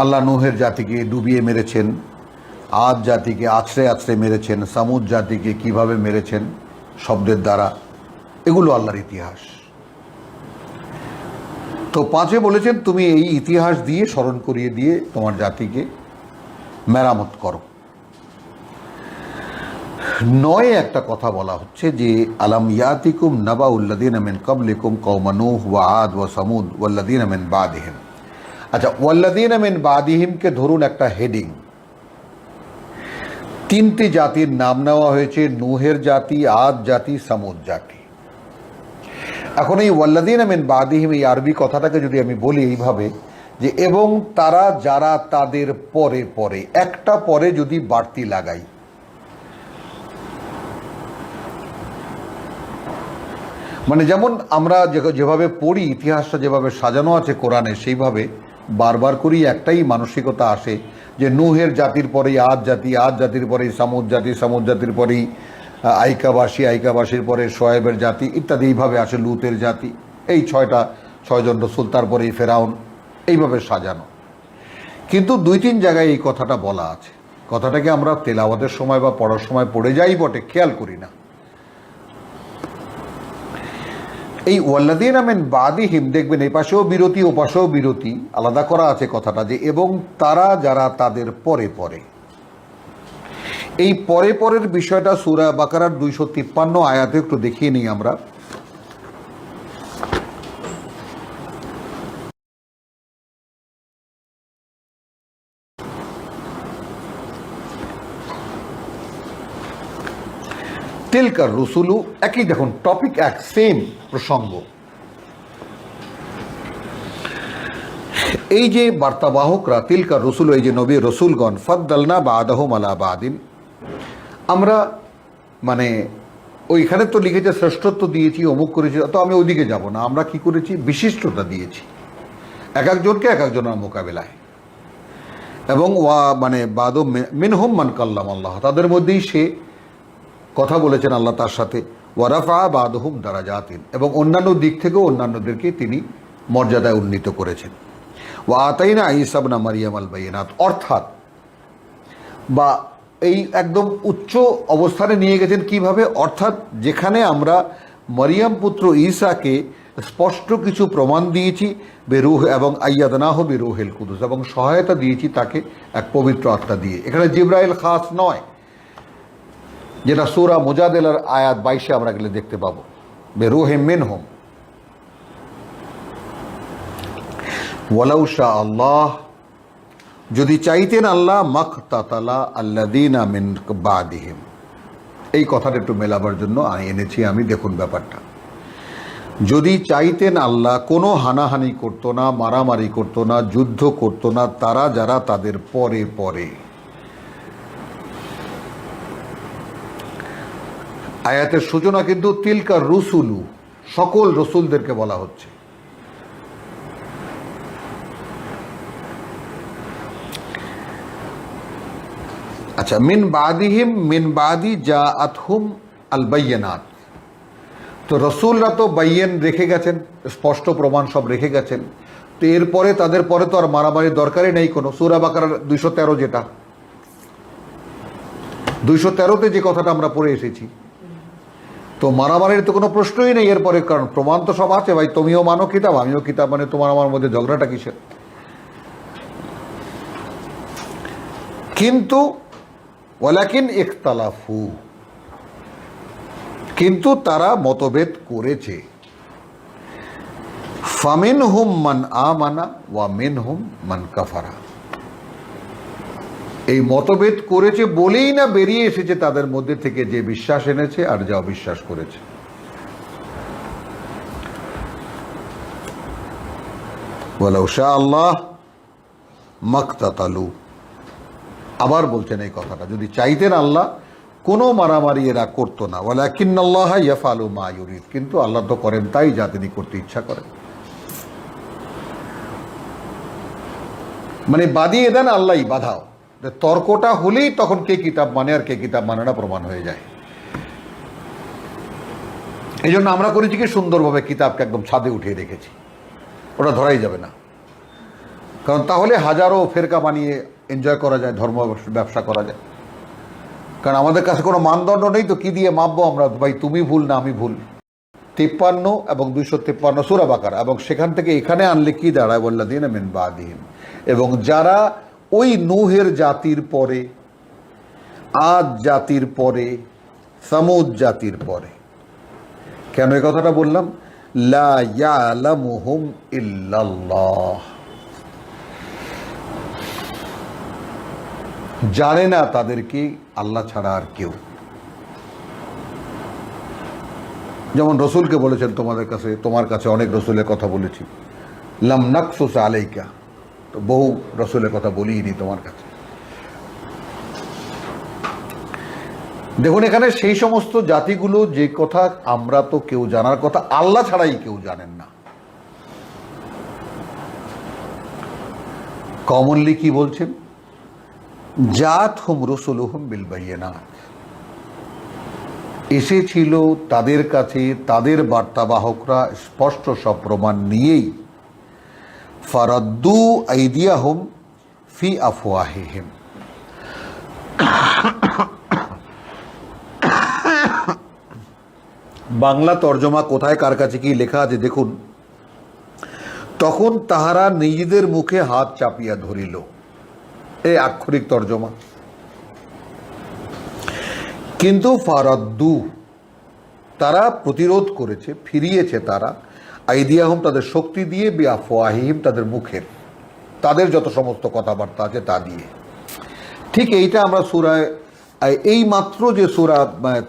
আল্লাহ নূহের জাতিকে ডুবিয়ে মেরেছেন, আদ জাতিকে আছড়ে আছড়ে মেরেছেন, সামুদ জাতিকে কিভাবে মেরেছেন শব্দের দ্বারা, এগুলো আল্লাহর ইতিহাস। তো 5-এ বলেছেন তুমি এই ইতিহাস দিয়ে স্মরণ করিয়ে দিয়ে তোমার জাতিকে মেরামত করো। 9-এ একটা কথা বলা হচ্ছে যে আলাম ইয়াতিকুম নাবাউল্লাযীনা মিন ক্বাবলিকুম কওমে নূহ ওয়া আদ ওয়া সামুদ ওয়াল্লাযীনা মিন বাদিহিম। আচ্ছা, ওয়াল্লাযীনা মিন বাদিহিমকে ধরুন একটা হেডিং। 3টি জাতির নাম নেওয়া হয়েছে, নূহের জাতি, আদ জাতি, সামুদ জাতি। এখন এই ওয়াল্লাযীনা মিন বাদিহিম এই আরবি কথাটাকে যদি আমি বলি এইভাবে যে এবং তারা যারা তাদের পরে পরে, একটা পরে যদি বাড়তি লাগাই, মানে যেমন আমরা যেভাবে পড়ি ইতিহাসটা যেভাবে সাজানো আছে কোরআনে, সেইভাবে বারবার করেই একটাই মানসিকতা আসে যে নূহের জাতির পরেই আদ জাতি, আদ জাতির পরেই সামুদ জাতি, সামুদ জাতির পরেই আইকাবাসী, আইকাবাসীর পরে শোয়েবের জাতি ইত্যাদি, এইভাবে আসে লুতের জাতি। এই 6জন রসুল, তারপরেই ফেরাউন, এইভাবে সাজানো। কিন্তু 2-3 জায়গায় এই কথাটা বলা আছে। কথাটাকে আমরা তেলাওয়াতের সময় বা পড়ার সময় পড়ে যাই বটে, খেয়াল করি না। এই ওয়াল্লাযীনা মিন বাদিহিম দেখবেন এই পাশেও বিরতি, ও পাশেও বিরতি, আলাদা করা আছে কথাটা যে এবং তারা যারা তাদের পরে পরে। এই পরে পরের বিষয়টা সূরা বাকারার 253 আয়াতে একটু দেখিয়ে নিই আমরা। তিলকার রসুলু, একই দেখুন টপিক, এক সেম প্রসঙ্গ। এই যে বার্তাবাহকরা, তিলকার রসুল, এই যে নবী রসুলগণ, ফাদ্দালনা বাদাহুম আলা বাদিন, আমরা মানে ওইখানে তো লিখেছে শ্রেষ্ঠত্ব দিয়েছি, অমুক করেছি, তো আমি ওইদিকে যাব না। আমরা কি করেছি, বিশিষ্টতা দিয়েছি এক একজনকে এক একজনের মোকাবেলায়। এবং মানে বাদু মিনহুম মান কাল্লাম আল্লাহ, তাদের মধ্যেই সে কথা বলেছেন আল্লাহ তার সাথে। ওয়ারাফা বাদহুম দারাজাতিন, এবং অন্যান্য দিক থেকেও অন্যান্যদেরকে তিনি মর্যাদায় উন্নীত করেছেন। ওয়া আতাইনা ঈসা ইবনে মারইয়াম আল বাইয়িনাত, অর্থাৎ বা এই একদম উচ্চ অবস্থানে নিয়ে গেছেন কিভাবে, অর্থাৎ যেখানে আমরা মরিয়ম পুত্র ঈসাকে স্পষ্ট কিছু প্রমাণ দিয়েছি বেরুহ, এবং আইয়াদনাহু বিরুহিল কুদুস, এবং সহায়তা দিয়েছি তাকে এক পবিত্র আত্মা দিয়ে। এখানে জিবরাইল খাস নয়, যেটা সূরা মুজাদিলার আয়াত 22-এ আমরা গেলে দেখতে পাবো, বেরুহিম মিনহুম। ওয়ালাউ শা আল্লাহ, যদি চাইতেন আল্লাহ, মাকতাতালা আল্লাযীনা মিন বাদিহিম। এই কথাটা একটু মেলাবার জন্য এনেছি আমি। দেখুন ব্যাপারটা, যদি চাইতেন আল্লাহ, কোনো হানাহানি করতো না, মারামারি করতো না, যুদ্ধ করতো না তারা যারা তাদের পরে পরে। আয়াতের সূচনা কিন্তু তিলকা রুসুলু, সকল রসুলদেরকে বলা হচ্ছে। আচ্ছা, মিন বাদিহিম, মিন বাদি জাআতহুম আল বাইয়িনাত, তো রসুলরা তো বাইয়েন রেখে গেছেন, স্পষ্ট প্রমাণ সব রেখে গেছেন। তো এরপরে তাদের পরে তো আর মারামারির দরকারই নেই কোনো। সূরা বাকারার 213, যেটা 213-তে যে কথাটা আমরা পড়ে এসেছি, তো মারামারির তো কোনো প্রশ্নই নেই এরপরে, কারণ প্রমাণ তো সব আছে। ভাই তুমিও মানো কিতাব, আমিও কিতাব, মানে তোমার আমার মধ্যে ঝগড়াটা কিসের? কিন্তু ওয়ালাকিন ইখতালাফু, কিন্তু তারা মতভেদ করেছে। ফামিনহুম মান আমানা ওয়া মিনহুম মান কাফারা, এই মতভেদ করেছে বলেই না বেরিয়ে এসেছে তাদের মধ্যে থেকে যে বিশ্বাস এনেছে আর যা অবিশ্বাস করেছে। ওয়ালাউ শা আল্লাহ মাকতাতালু, আবার বলছেন এই কথাটা, যদি চাইতেন আল্লাহ কোনো মারামারি এরা করতো না। ওয়ালাকিন্নাল্লাহ ইয়াফআলু মা ইউরিদ, কিন্তু আল্লাহ তো করেন তাই যা তিনি করতে ইচ্ছা করেন। মানে বাদিয়ে দেন আল্লাহই, বাধাও। তর্কটা হলেই তখন কে কিতাব মানে আর কে কিতাব মানে না প্রমাণ হয়ে যায়। এই জন্য আমরা করেছি কি, সুন্দরভাবে কিতাবকে একদম ছাদে উঠিয়ে রেখেছি, ওটা ধরাই যাবে না। কারণ তাহলে হাজারো ফেরকা বানিয়ে এনজয় করা যায়, ধর্ম ব্যবসা করা যায়। কারণ আমাদের কাছে কোনো মানদণ্ড নেই, তো কি দিয়ে মাপবো আমরা? ভাই তুমি ভুল না আমি ভুল। 53 এবং 253 সূরা বাকারা, এবং সেখান থেকে এখানে আনলে কি দাঁড়ায়? ওয়াল্লাযীনা মিন বাদিহিম, এবং যারা ওই নূহের জাতির পরে, আদ জাতির পরে, সামুদ জাতির পরে। কেন এই কথাটা বললাম? লা ইয়ালামুহুম ইল্লাল্লাহ, জানে না তাদেরকে আল্লাহ ছাড়া আর কেউ। যেমন রসুলকে বলেছেন তোমাদের কাছে, তোমার কাছে অনেক রসুলের কথা বলেছি, লাম নাকসুস আলাইকা, তো বহু রসুলের কথা বলিনি তোমার কাছে। দেখুন এখানে সেই সমস্ত জাতিগুলো যে কথা আমরা তো কেউ জানার কথা, আল্লাহ ছাড়াই কেউ জানেন না। কমনলি কি বলছেন? জাতহুম রুসুলুহুম বিল বায়িনাত, এসেছিল তাদের কাছে তাদের বার্তাবাহকরা স্পষ্ট সব প্রমাণ নিয়েই। ফারাদ্দু আইদিয়াহুম ফি আফওয়াহিহিম, বাংলা তর্জমা কোথায় কার কাছে কি লেখা আছে দেখুন। তখন তাহারা নিজেদের মুখে হাত চাপিয়া ধরিল, এই আক্ষরিক তর্জমা। কিন্তু ফারাদ্দু, তারা প্রতিরোধ করেছে, ফিরিয়েছে তারা, আইদিয়াহুম তাদের শক্তি দিয়ে, বিআফওয়াহিহিম তাদের মুখের, তাদের যত সমস্ত কথাবার্তা আছে তা দিয়ে। ঠিক এইটা আমরা সূরায়, এই মাত্র যে সূরা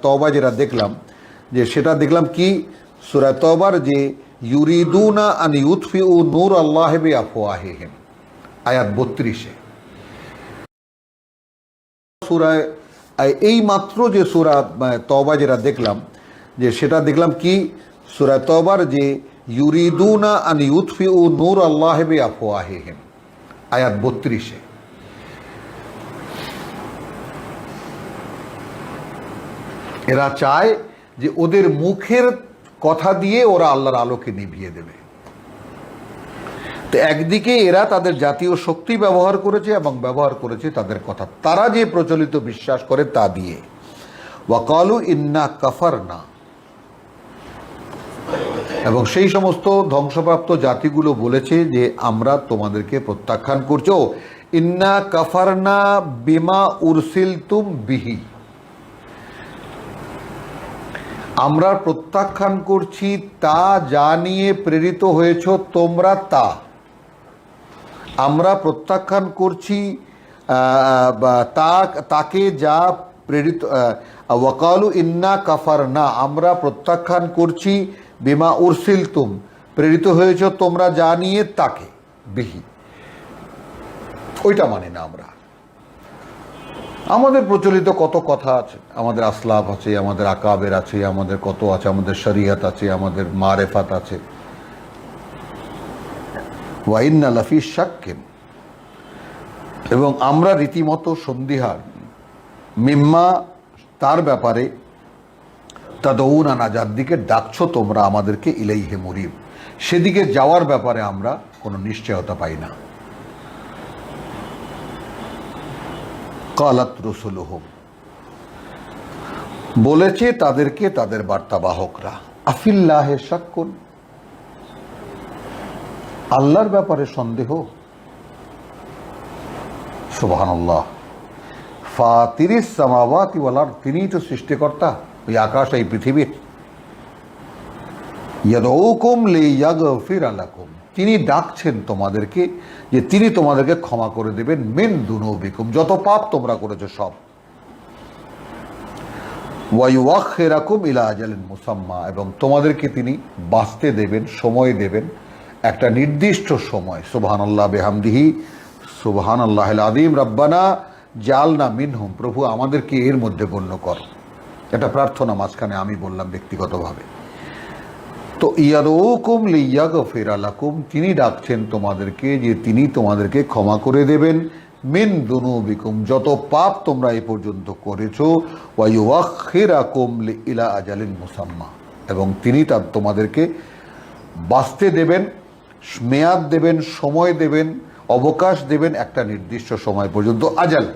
তওবা যেটা দেখলাম, যে সেটা দেখলাম কি সূরা তওবার যে ইউরিদুনা আন ইউতফিউ নূর আল্লাহ বিআফওয়াহিহিম, আয়াত 32-এ। সূরায় এই মাত্র যে সূরা তওবা যেটা দেখলাম, যে সেটা দেখলাম কি সূরা তওবার যে ইউরিদুনা আন ইউতফিউ নূর আল্লাহ বিআফওয়াহিহিম, আয়াত 32-এ। এরা চায় যে ওদের মুখের কথা দিয়ে ওরা আল্লাহর আলোকে নিভিয়ে দেবে। তো একদিকে এরা তাদের জাতীয় শক্তি ব্যবহার করেছে এবং ব্যবহার করেছে তাদের কথা, তারা যে প্রচলিত বিশ্বাস করে তা দিয়ে। ওয়াকালু ইন্না কাফারনা, এবং সেই সমস্ত ধ্বংসপ্রাপ্ত জাতিগুলো বলেছে যে আমরা তোমাদেরকে প্রত্যাখ্যান করছি। ও ইন্না কাফারনা বিমা উরসিলতুম বিহি, আমরা প্রত্যাখ্যান করছি তা যা নিয়ে প্রেরিত হয়েছ তোমরা, তা আমরা প্রত্যাখ্যান করছি তাকে যা প্রেরিত। ওয়াকালু ইন্না কাফারনা, আমরা প্রত্যাখ্যান করছি বিমা উরসিলতুম প্রেরিত হয়েছ তোমরা যা নিয়ে, তাকে বিহি, ওইটা মানি না আমরা। আমাদের প্রচলিত কত কথা আছে, আমাদের আসলাফ আছে, আমাদের আকাবের আছে, আমাদের কত আছে, আমাদের শরিয়ত আছে, আমাদের মারেফাত আছে। ওয়া ইন্না লাফি শাক্কিন, এবং আমরা রীতিমতো সন্দিহান, মিম্মা তার ব্যাপারে, তাদউনানা, যার দিকে ডাকছো তোমরা আমাদেরকে, ইলাইহি মুরিব, সেদিকে যাওয়ার ব্যাপারে আমরা কোনো নিশ্চয়তা পাই না। কালাত রুসুলুহুম, বলেছে তাদেরকে তাদের বার্তাবাহকরা, আফিল্লাহে শাক্কুন, আল্লাহর ব্যাপারে সন্দেহ। সুবহানাল্লাহ। ফাতিরিস সামাওয়াতি ওয়াল আরদ, তিনিই তো সৃষ্টিকর্তা, ওই আকাশ এই পৃথিবীর। ইয়াদউকুম লিয়াগফিরা লাকুম, তিনি ডাকছেন তোমাদেরকে যে তিনি তোমাদেরকে ক্ষমা করে দেবেন, মিন দুনুবিকুম, যত পাপ তোমরা করেছো সব। ওয়া ইউআখিরাকুম ইলা আজালিন মুসাম্মা, এবং তোমাদেরকে তিনি বাঁচতে দেবেন, সময় দেবেন, একটা নির্দিষ্ট সময়। সুবহানাল্লাহ বিহামদিহি সুবহানাল্লাহিল আযীম। রব্বানা জালনা মিনহুম, প্রভু আমাদেরকে এর মধ্যে গণ্য কর। এটা প্রার্থনা মাঝখানে আমি বললাম ব্যক্তিগতভাবে। তো ইয়াদউকুম লিয়াগফিরা লাকুম, তিনি ডাকছেন তোমাদেরকে যে তিনি তোমাদেরকে ক্ষমা করে দেবেন, মিন দুনুবিকুম, যত পাপ তোমরা এ পর্যন্ত করেছো, ওয়া ইউআখিরাকুম ইলা আজালিন মুসাম্মা, এবং তিনি তার তোমাদেরকে বাঁচতে দেবেন, মেয়াদ দেবেন, সময় দেবেন, অবকাশ দেবেন একটা নির্দিষ্ট সময় পর্যন্ত। আজাল।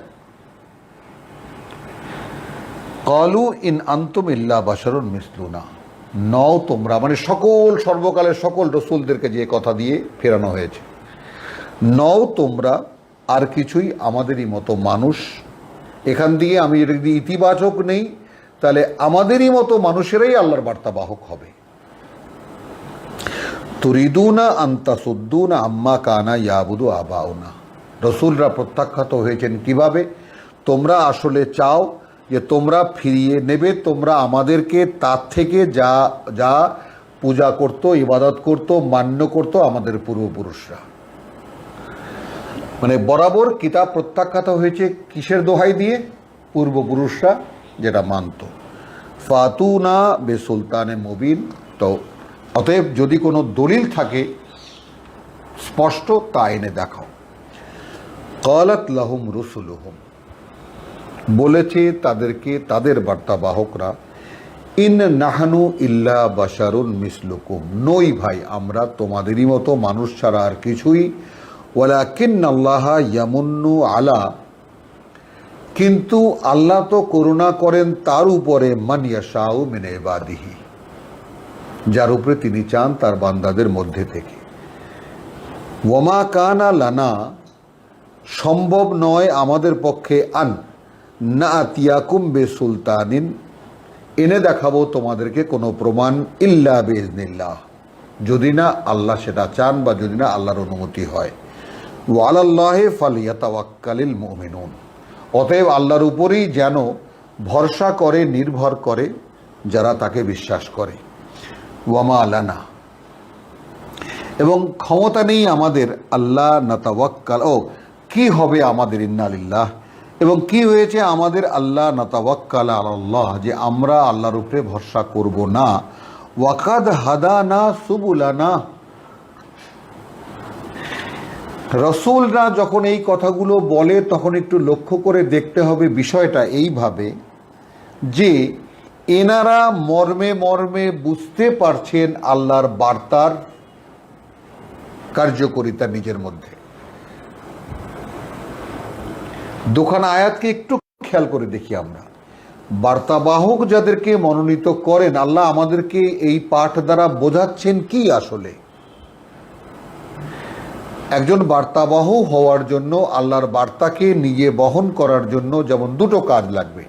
ক্বালু ইন আনতুম ইল্লা বাশারুন মিসলুনা, নও তোমরা, মানে সকল সর্বকালের সকল রসুলদেরকে যে কথা দিয়ে ফেরানো হয়েছে, নও তোমরা আর কিছুই আমাদেরই মতো মানুষ। এখান দিয়ে আমি যদি ইতিবাচক নেই, তাহলে আমাদেরই মতো মানুষেরাই আল্লাহর বার্তাবাহক হবে। তুরিদুনা আন্তাসুদ্দুনা আম্মা কানা ইয়াবুদু আবাউনা, রসুলরা প্রত্যাখ্যাত হয়েছেন কিভাবে? তোমরা আসলে চাও যে তোমরা ফিরিয়ে নেবে, তোমরা আমাদেরকে তার থেকে যা যা পূজা করত, ইবাদত করত, মান্য করত আমাদের পূর্বপুরুষরা। মানে বরাবর কিতাব প্রত্যাখ্যাত হয়েছে কিসের দোহাই দিয়ে? পূর্বপুরুষরা যেটা মানত। ফাতুনা বে সুলতানে মুবিন, তো অতএব যদি কোনো দলিল থাকে স্পষ্ট তা এনে দেখাও। ক্বালাত লাহুম রুসুলুহুম, বলেছে তাদেরকে তাদের বার্তাবাহকরা, ইন নাহনু ইল্লা বাশারুন মিসলুকুম, নই ভাই আমরা তোমাদেরই মতো মানুষ ছাড়া আর কিছুই। ওয়ালাকিন্নাল্লাহ ইয়ামুন্নু আলা, কিন্তু আল্লাহ তো করুণা করেন তার উপরে, মান ইয়াশাউ মিন ইবাদিহি, যার উপরে তিনি চান তার বান্দাদের মধ্যে থেকে। ওয়ামা কানা লানা, সম্ভব নয় আমাদের পক্ষে, আন না আতিয়াকুম বে সুলতানিন, এনে দেখাবো তোমাদেরকে কোনো প্রমাণ, ইল্লা বিইজনিল্লাহ, যদি না আল্লাহ সেটা চান বা যদি না আল্লাহর অনুমতি হয়। ওয়া আলাল্লাহি ফালিয়াতাওয়াক্কালিল মুমিনুন, অতএব আল্লাহর উপরেই যেন ভরসা করে, নির্ভর করে যারা তাকে বিশ্বাস করে। ওয়ামা লানা, এবং ক্ষমতা নেই আমাদের, আল্লাহ নাতাওয়াক্কাল, ও কি হবে আমাদের, ইন্না লিল্লাহ, এবং কি হয়েছে আমাদের, আল্লাহ নাতাওয়াক্কাল আলাল্লাহ, যে আমরা আল্লাহর উপরে ভরসা করব না। ওয়াকাদ হাদানা সুবুলানা, রসুলরা যখন এই কথাগুলো বলে তখন একটু লক্ষ্য করে দেখতে হবে বিষয়টা এইভাবে যে এনারা মর্মে মর্মে বুঝতে পারছেন আল্লাহর বার্তার কার্যকরিতা নিজের মধ্যে। দুখানা আয়াতকে একটু খেয়াল করে দেখি আমরা। বার্তাবাহক যাদেরকে মনোনীত করেন, আল্লাহ আমাদেরকে এই পাঠ দ্বারা বোঝাচ্ছেন কি আসলে। একজন বার্তাবাহক হওয়ার জন্য, আল্লাহর বার্তাকে নিজে বহন করার জন্য যেমন দুটো কাজ লাগবে।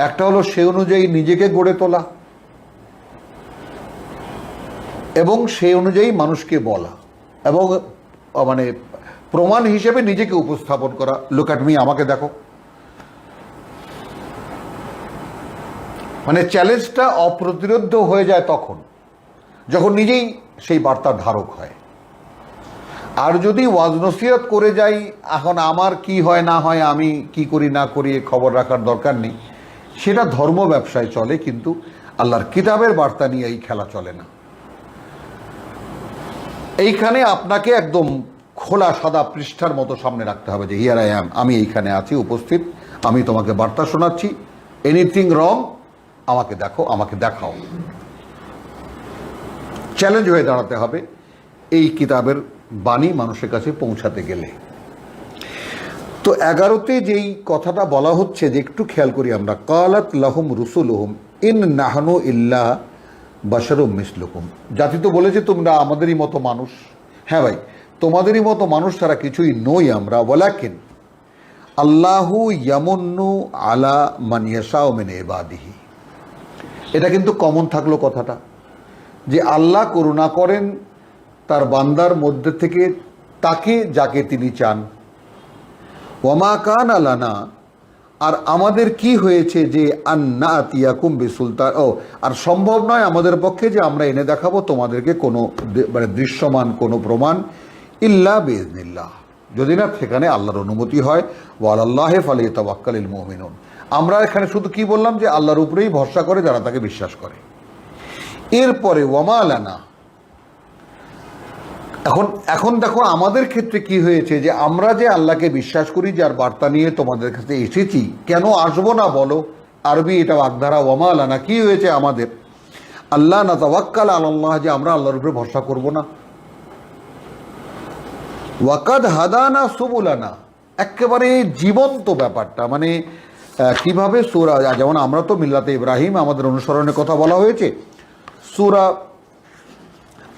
একটা হলো সে অনুযায়ী নিজেকে গড়ে তোলা, এবং সেই অনুযায়ী মানুষকে বলা, এবং মানে প্রমাণ হিসেবে নিজেকে উপস্থাপন করা, লুক অ্যাট মি, আমাকে দেখো। মানে চ্যালেঞ্জটা অপ্রতিরোধ্য হয়ে যায় তখন যখন নিজেই সেই বার্তার ধারক হয়। আর যদি ওয়াজ নসিহত করে যাই, এখন আমার কি হয় না হয়, আমি কি করি না করি খবর রাখার দরকার নেই, সেটা ধর্ম ব্যবসায় চলে, কিন্তু আল্লাহর কিতাবের বার্তা নিয়ে এই খেলা চলে না। এইখানে আপনাকে একদম খোলা সাদা পৃষ্ঠার মতো সামনে রাখতে হবে যে হিয়ার আই অ্যাম, আমি এইখানে আছি উপস্থিত, আমি তোমাকে বার্তা শোনাচ্ছি। এনিথিং রং আমাকে দেখো, আমাকে দেখাও। চ্যালেঞ্জ হয়ে দাঁড়াতে হবে এই কিতাবের বাণী মানুষের কাছে পৌঁছাতে গেলে। তো 11তে যেই কথাটা বলা হচ্ছে, যে একটু খেয়াল করি আমরা, কালাত লাহুম রুসুলুহুম ইন নাহনু ইল্লা বাশারুম মিসলুকুম। জাতি তো বলেছে তোমরা আমাদেরই মতো মানুষ। হ্যাঁ ভাই, তোমাদেরই মতো মানুষ ছাড়া কিছুই নই আমরা। ওয়ালাকিন আল্লাহু ইয়ামুন্নু আলা মান ইয়াশাউ মিন ইবাদিহি। এটা কিন্তু কমন থাকলো কথাটা, যে আল্লাহ করুণা করেন তার বান্দার মধ্যে থেকে তাকে যাকে তিনি চান। ওয়ামা কান আলানা, আর আমাদের কি হয়েছে যে আন্না আতিয়াকুম বিসুলতান, আর সম্ভব নয় আমাদের পক্ষে যে আমরা এনে দেখাবো তোমাদেরকে কোনো মানে দৃশ্যমান কোনো প্রমাণ, ইল্লা বিইজনিল্লাহ, যদি না সেখানে আল্লাহর অনুমতি হয়। ওয়ালাল্লাহি ফালিয়াতাওয়াক্কালিল মুমিনুন। আমরা এখানে শুধু কি বললাম, যে আল্লাহর উপরেই ভরসা করে যারা তাকে বিশ্বাস করে। এরপরে ওয়ামা লানা, এখন দেখো আমাদের ক্ষেত্রে কি হয়েছে, যে আমরা যে আল্লাহকে বিশ্বাস করি, যার বার্তা নিয়ে তোমাদের কাছে এসেছি, কেন আসবো না বলো? আরবি এটা বাগধারা। ওয়ামা লানা, কি হয়েছে আমাদের? আল্লাহ নাতাওয়াক্কাল আলাল্লাহ, যে আমরা আল্লাহর উপরে ভরসা করব না। ওয়াকাদ হাদানা সুবুলানা, একেবারে জীবন্ত ব্যাপারটা, মানে কিভাবে সূরা, যেমন আমরা তো মিল্লাতে ইব্রাহিম আমাদের অনুসরণের কথা বলা হয়েছে, সূরা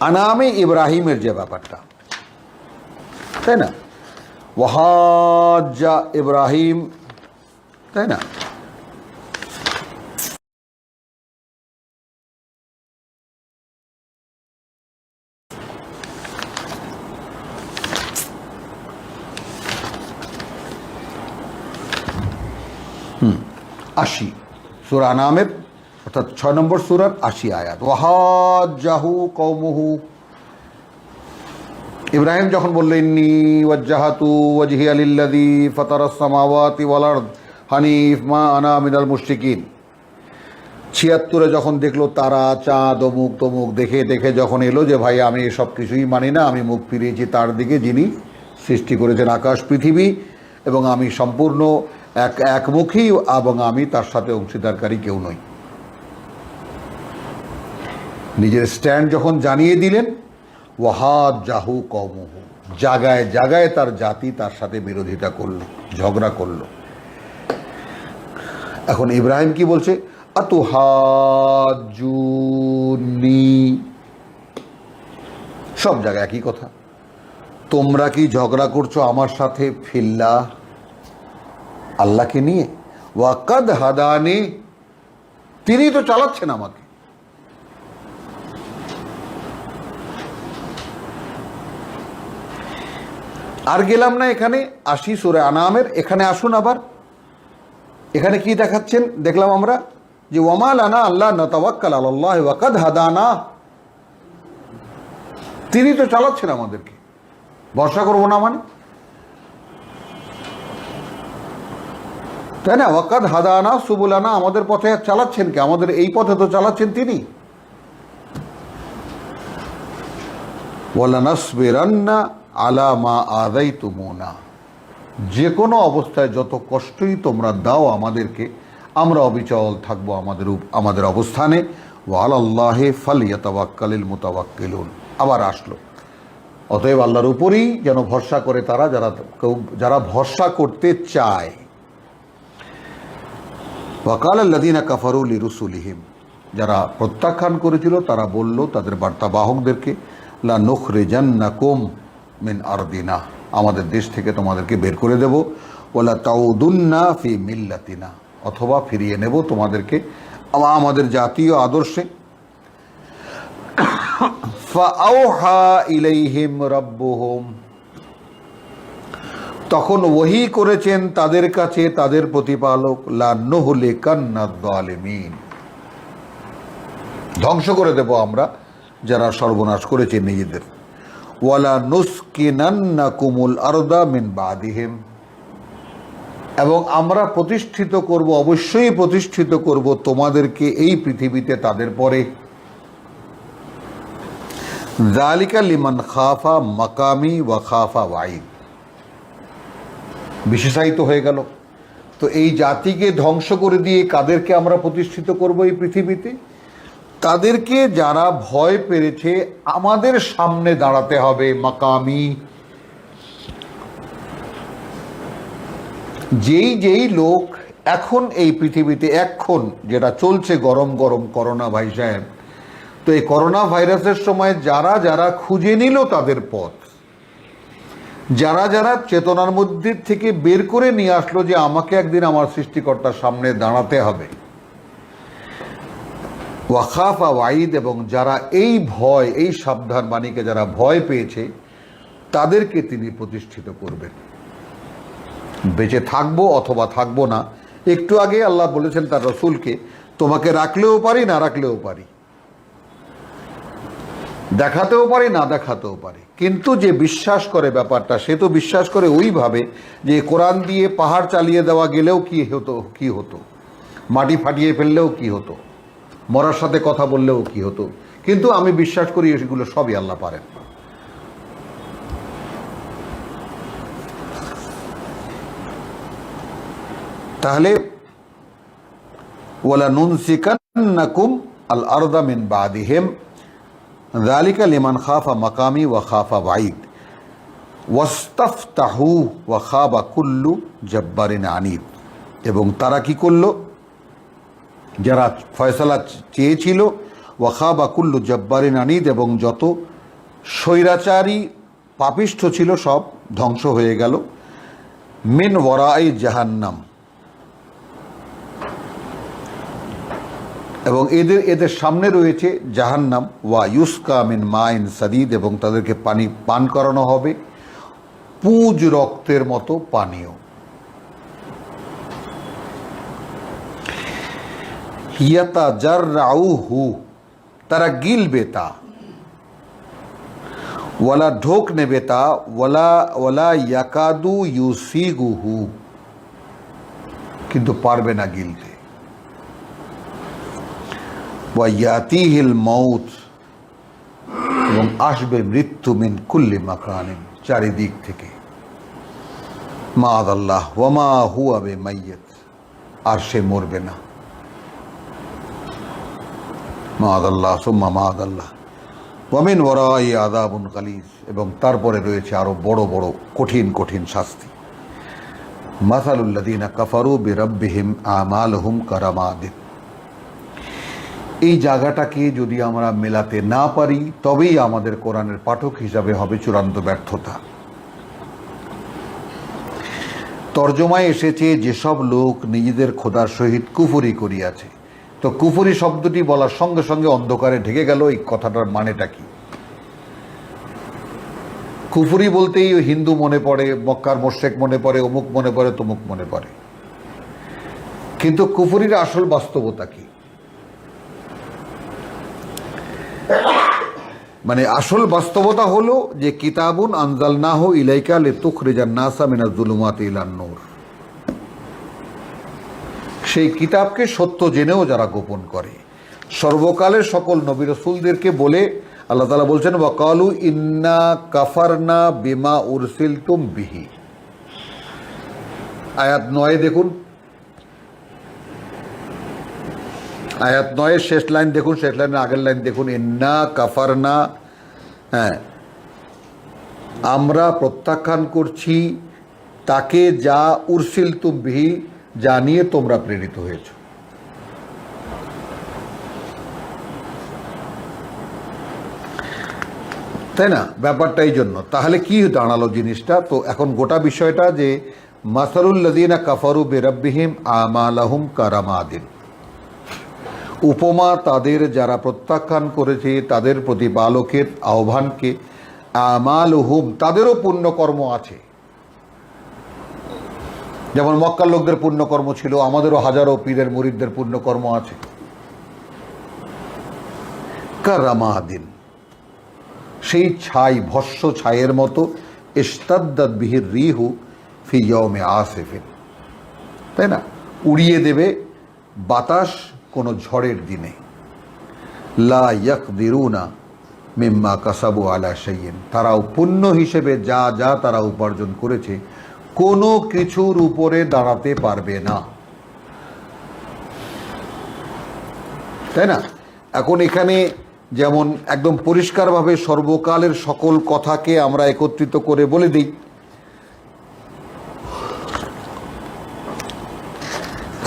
আনামে ইব্রাহিমের যে ব্যাপারটা, তাই না? ওয়াহাজ্জা ইব্রাহিম, তাই না? আশি, সূরা আনামের অর্থাৎ 6 নম্বর সূরার 80 আয়াত। ওয়াহাজ্জাহু কওমুহু, ইব্রাহিম যখন বললেন ইন্নী ওয়াজ্জাহাতু ওয়াজহিয়া লিল্লাযী ফাতারাস সামাওয়াতি ওয়াল আরদ হানিফ মা আনা মিনাল মুশরিকিন। 76-এ যখন দেখলো তারা, চাঁদ, অমুক তমুক দেখে যখন এলো যে ভাই আমি এসব কিছুই মানি না, আমি মুখ ফিরিয়েছি তার দিকে যিনি সৃষ্টি করেছেন আকাশ পৃথিবী, এবং আমি সম্পূর্ণ একমুখী, এবং আমি তার সাথে অংশীদারকারী কেউ নই। নিজের স্ট্যান্ড যখন জানিয়ে দিলেন, ওয়াহাজ্জাহু কওমুহু, জায়গায় জায়গায় তার জাতি তার সাথে বিরোধিতা করলো, ঝগড়া করলো। এখন ইব্রাহিম কি বলছে? আতুহাজ্জুনি, সব জায়গায় একই কথা। তোমরা কি ঝগড়া করছো আমার সাথে ফিল্লাহ, আল্লাহকে নিয়ে? ওয়াকাদ হাদানি, তিনি তো চালাচ্ছেন আমাকে। আর গেলাম না এখানে, 80 সূরা আনামের। এখানে আসুন আবার, এখানে কি দেখাচ্ছেন দেখলাম আমরা, যে ওয়ামা লানা আল্লাহ নাতাওয়াক্কাল আলাল্লাহ ওয়াকাদ হাদানা, তিনি তো চালাচ্ছেন আমাদেরকে, ভরসা করবো না মানে, তাই না? ওয়াকাদ হাদানা সুবুলানা, আমাদের পথে চালাচ্ছেন কে? আমাদের এই পথে তো চালাচ্ছেন তিনি। ওয়ালানাসবিরান্না আলা মা আযাইতুমুনা, যে কোনো অবস্থায় যত কষ্টই তোমরা দাও আমাদেরকে, আমরা অবিচল থাকবো আমাদের অবস্থানে। ওয়া আলাল্লাহি ফালইয়াতাওয়াক্কালিল মুতাওয়াক্কিলুন। আবার আসলো, অতএব আল্লাহর উপরেই যেন ভরসা করে তারা, যারা ভরসা করতে চায়। ওয়াকাল আল্লাযীনা কাফারু লিরুসুলিহিম, যারা প্রত্যাখ্যান করেছিল তারা বলল তাদের বার্তাবাহকদেরকে, লা নুখরিজান্নাকুম মিন আরদিনা, আমাদের দেশ থেকে তোমাদেরকে বের করে দেব। ওয়ালা তাউদুন্না ফি মিল্লাতিনা, অথবা ফিরিয়ে নেব তোমাদেরকে আমাদের জাতীয় আদর্শে। ফাআউহা ইলাইহিম রাব্বুহুম, তখন ওহী করেছেন তাদের কাছে তাদের প্রতিপালক, লা নুহলিকান্নায যালিমিন, ধ্বংস করে দেব আমরা যারা সর্বনাশ করেছে নিজেদের। ওয়ালা নুসকিনান্নাকুমুল আরদা মিন বাদিহিম, এবং আমরা প্রতিষ্ঠিত করব, অবশ্যই প্রতিষ্ঠিত করব তোমাদেরকে এই পৃথিবীতে তাদের পরে। যালিকা লিমান খাফা মাকামি ওয়া খাফা ওয়াইদ, বিশেষায়িত হয়ে গেল তো এই জাতিকে ধ্বংস করে দিয়ে কাদেরকে আমরা প্রতিষ্ঠিত করব এই পৃথিবীতে? তাদেরকে যারা ভয় পেয়েছে আমাদের সামনে দাঁড়াতে হবে মাকামি। যেই লোক এখন এই পৃথিবীতে এখন যেটা চলছে গরম গরম করোনা ভাই সাহেব, তো এই করোনা ভাইরাসের সময় যারা যারা খুঁজে নিল তাদের পথ, যারা যারা চেতনার মধ্যে থেকে বের করে নিয়ে আসলো যে আমাকে একদিন আমার সৃষ্টিকর্তার সামনে দাঁড়াতে হবে, ওয়াখাফা ওয়াইদ, এবং যারা এই ভয় এই সাবধান বাণীকে যারা ভয় পেয়েছে তাদেরকে তিনি প্রতিষ্ঠিত করবেন। বেঁচে থাকবো অথবা থাকবো না। একটু আগে আল্লাহ বলেছেন তার রসুলকে, তোমাকে রাখলেও পারি না রাখলেও পারি, দেখাতেও পারি না দেখাতেও পারি। কিন্তু যে বিশ্বাস করে ব্যাপারটা, সে তো বিশ্বাস করে ওইভাবে যে কোরআন দিয়ে পাহাড় চালিয়ে দেওয়া গেলেও কি হতো, মাটি ফাটিয়ে ফেললেও কি হতো, মরার সাথে কথা বললেও কি হতো, কিন্তু আমি বিশ্বাস করি এগুলো সবই আল্লাহ পারেন। তাহলে ওয়ালা নুনসিকান্নাকুম আল আরদা মিন বাদিহিম যালিকা লিমান খাফা মাকামি ওয়া খাফা ওয়াইদ ওয়াস্তাফতাহু ওয়া খাবা কুল্লু জব্বারিন আনিদ। এবং তারা কি করলো? যারা ফয়সালা চেয়েছিল, ওয়া খাবা কুল্লু জব্বারিন আনিদ, এবং যত স্বৈরাচারী পাপিষ্ঠ ছিল সব ধ্বংস হয়ে গেল। মিন ওয়ারাই জাহান্নাম, এবং এদের সামনে রয়েছে জাহান্নাম। ওয়া ইউসকা মিন মাইন সাদিদ, এবং তাদেরকে পানি পান করানো হবে পুঁজ রক্তের মতো পানীয়। ইয়াতাজাররাউহু, তারা গিলবে তা, ওয়ালা ঢোক নেবে তা, ওয়ালা ইয়াকাদু ইউসিগুহু, কিন্তু পারবে না গিলতে। ওয়ায়াতিহিল মাউত, এবং আসবে মৃত্যু মিন কুল্লি মাকানিন, চারিদিক থেকে। মাআযাল্লাহ ওয়া মা হুয়া বিমাইয়িত, আর সে মরবে না। মাআযাল্লাহ সুম্মা মাআযাল্লাহ। ওয়া মিন ওয়ারাই আযাবুন গালিজ, এবং তারপরে রয়েছে আরো বড় বড় কঠিন কঠিন শাস্তি। মাসালুল লাযীনা কাফারু বিরাব্বিহিম আমালুহুম কারামাদিন। এই জায়গাটাকে যদি আমরা মেলাতে না পারি তবেই আমাদের কোরআনের পাঠক হিসাবে হবে চূড়ান্ত ব্যর্থতা। তর্জমায় এসেছে যেসব লোক নিজেদের খোদার সহিত কুফরি করিয়াছে। তো কুফরি শব্দটি বলার সঙ্গে সঙ্গে অন্ধকারে ঢেকে গেল এই কথাটার মানেটা কি? কুফরি বলতেই হিন্দু মনে পড়ে, মক্কার মোশরেক মনে পড়ে, অমুক মনে পড়ে, তমুক মনে পড়ে। কিন্তু কুফরির আসল বাস্তবতা কি? মানে আসল বাস্তবতা হলো যে কিতাবুন আনজালনাহু ইলাইকা লিতুখরিজান নাসা মিনাজ যুলুমাতি ইলান নূর। সেই কিতাবকে সত্য জেনেও যারা গোপন করে, সর্বকালের সকল নবী রাসূলদেরকে বলে আল্লাহ তাআলা বলছেন ওয়াকালু ইন্না কাফারনা বিমা উরসিলতুম বিহি। আয়াত 9 দেখুন, আয়াত 9 শেষ লাইন দেখুন, শেষ লাইনের আগের লাইন দেখুন, ইন্না কাফারনা, হ্যাঁ, আমরা প্রত্যাখ্যান করছি তাকে যা উরসিলতুম বিহি, যা নিয়ে তোমরা প্রেরিত হয়েছ। তাই না? ব্যাপারটা এই জন্য। তাহলে কি দাঁড়ালো জিনিসটা? তো এখন গোটা বিষয়টা যে মাসালুল লাযীনা কাফারু বিরাব্বিহিম আমালাহুম কারামাদিন, উপমা তাদের যারা প্রত্যাখ্যান করেছে তাদের প্রতিপালকের আহ্বানকে, আমালুহুম, তাদেরও পুণ্যকর্ম আছে। যেমন মক্কার লোকদের পুণ্যকর্ম ছিল, আমাদেরও হাজারো পীরের মুরিদদের পুণ্যকর্ম আছে। কারামাদিন, সেই ছাই, ভস্য ছাইয়ের মতো, ইশতাদ্দাত বিহির রিহু ফি ইয়াউমি আসিফিন, তাই না? উড়িয়ে দেবে বাতাস কোনো ঝড়ের দিনে। লা ইয়াকদিরুনা মিম্মা কাসাবু আলা শাইইন, তারাও পুণ্য হিসেবে যা যা তারা উপার্জন করেছে কোনো কিছুর উপরে দাঁড়াতে পারবে না, তাই না? এখন এখানে যেমন একদম পরিষ্কারভাবে সর্বকালের সকল কথাকে আমরা একত্রিত করে বলে দিই।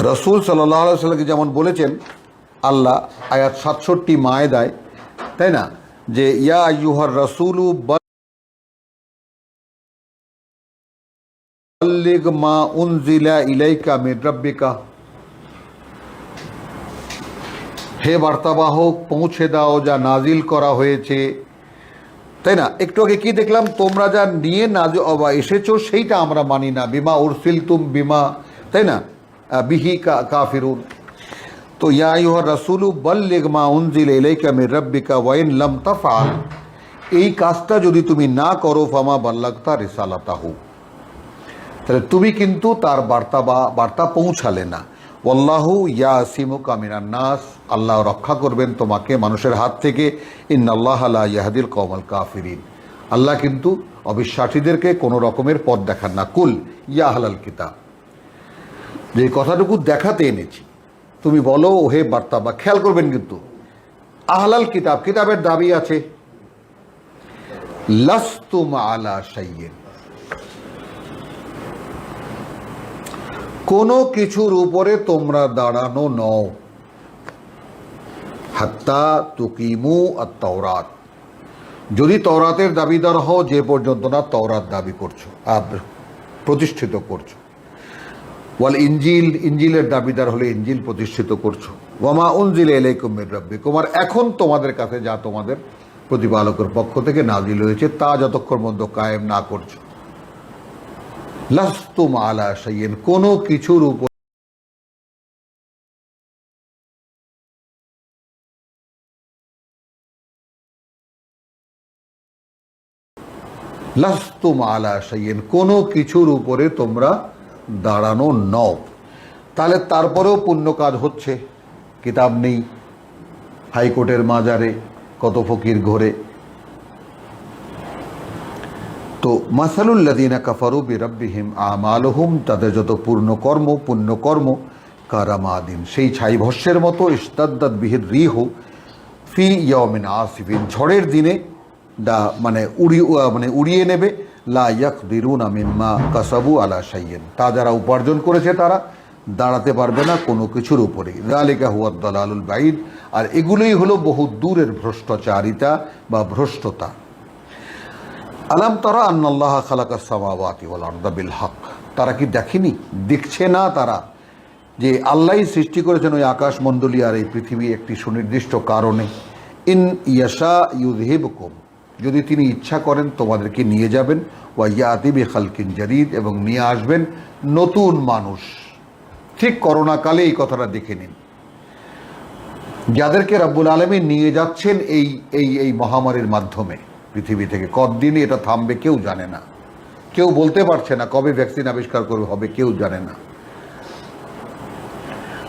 রসুল সাল্লাল্লাহু আলাইহি ওয়াসাল্লামকে যেমন বলেছেন আল্লাহ আয়াত ৬৭ মায়েদায়, তাই না, যে ইয়া আইয়ুহার রাসূলু বাল্লিগ মা উনজিলা ইলাইকা মির রাব্বিকা, হে বার্তাবাহক পৌঁছে দাও যা নাজিল করা হয়েছে, তাই না? একটু আগে কি দেখলাম, তোমরা যা নিয়ে এসেছো সেইটা আমরা মানি না, বিমা উরসিলতুম বিমা, তাই না, বিহি কাফিরুন। তো ইয়া আইয়ুহার রাসূলু বাল্লিগ মা উনজিলা ইলাইকা মির রাব্বিকা ওয়া ইন লাম তাফআল, এই কাজটা যদি তুমি না করো ফামা বাল্লাগতা রিসালাতাহু, তাহলে তুমি কিন্তু তার বার্তা পৌঁছালে না। ওয়াল্লাহু ইয়াসিমুকা মিনান নাস, আল্লাহ রক্ষা করবেন তোমাকে মানুষের হাত থেকে। ইন্নাল্লাহা লা ইয়াহদিল কওমাল কাফিরিন, আল্লাহ কিন্তু অবিশ্বাসীদেরকে কোনো রকমের পথ দেখান না। কুল ইয়া আহলাল কিতাব, যে কথাটুকু দেখাতে এনেছি তুমি বলো হে বার্তা, খেয়াল করবেন কিন্তু আহলাল কিতাব, কিতাবের দাবি আছে, লাস্তুম আলা শাইইন, কোনো কিছুর উপরে তোমরা দাঁড়ানো নও, হাত্তা তুকিমু আত-তাওরাত, যদি তওরাতের দাবিদার হও যে পর্যন্ত না তওরাত দাবি করছো, প্রতিষ্ঠিত করছো, ওয়াল ইনজিল, ইনজিলের দাবিদার হলে ইনজিল প্রতিষ্ঠিত করছো, ওয়ামা উনজিলা ইলাইকুম মির রাব্বিকুম, আর এখন তোমাদের কাছে যা তোমাদের প্রতিপালকের পক্ষ থেকে নাজিল হয়েছে তা যতক্ষণ পর্যন্ত কায়েম না করছো, লাস্তুম আলা শাইইন, কোনো কিছুর উপর লাস্তুম আলা শাইইন, কোনো কিছুর উপরে তোমরা দাঁড়ানো নও। তাহলে তারপরেও পুণ্য কাজ হচ্ছে, কিতাব নেই, হাইকোর্টের মাজারে কত ফকির ঘোরে। তো মাসালুল্লাযীনা কাফারু বিরাব্বিহিম আমালুহুম, তাদের যত পুণ্যকর্ম কারামাদিন, সেই ছাই ভস্যের মতো, ইস্তাদ্দাত বিহির রিহু ফি ইয়াউমিন আসিফিন, ঝড়ের দিনে মানে উড়িয়ে নেবে, লা ইয়াকদিরুনা মিম্মা কাসাবু আলা শাইইন, তা যারা উপার্জন করেছে তারা দাঁড়াতে পারবে না কোনো কিছুর উপরে। যালিকা হুয়াদ দালালুল বাঈদ, আর এগুলোই হলো বহু দূরের ভ্রষ্টাচারিতা বা ভ্রষ্টতা। আলাম তারা আন্নাল্লাহা খালাকাস সামাওয়াতি ওয়াল আরদা বিল হক, তারা কি দেখেনি, দেখছে না তারা যে আল্লাহই সৃষ্টি করেছেন ওই আকাশমণ্ডলী আর এই পৃথিবী একটি সুনির্দিষ্ট কারণে। ইন ইয়াশা ইউযহিবকুম, যদি তিনি ইচ্ছা করেন তোমাদেরকে নিয়ে যাবেন, ওয়া ইয়াতি বিখালকিন জাদীদ, এবং নিয়ে আসবেন নতুন মানুষ। ঠিক করোনাকালে এই কথাটা দেখে নিন, যাদেরকে রব্বুল আলামিন নিয়ে যাচ্ছেন এই মহামারীর মাধ্যমে পৃথিবী থেকে, কতদিন এটা থামবে কেউ জানে না, কেউ বলতে পারছে না, কবে ভ্যাকসিন আবিষ্কার করবে হবে কেউ জানে না।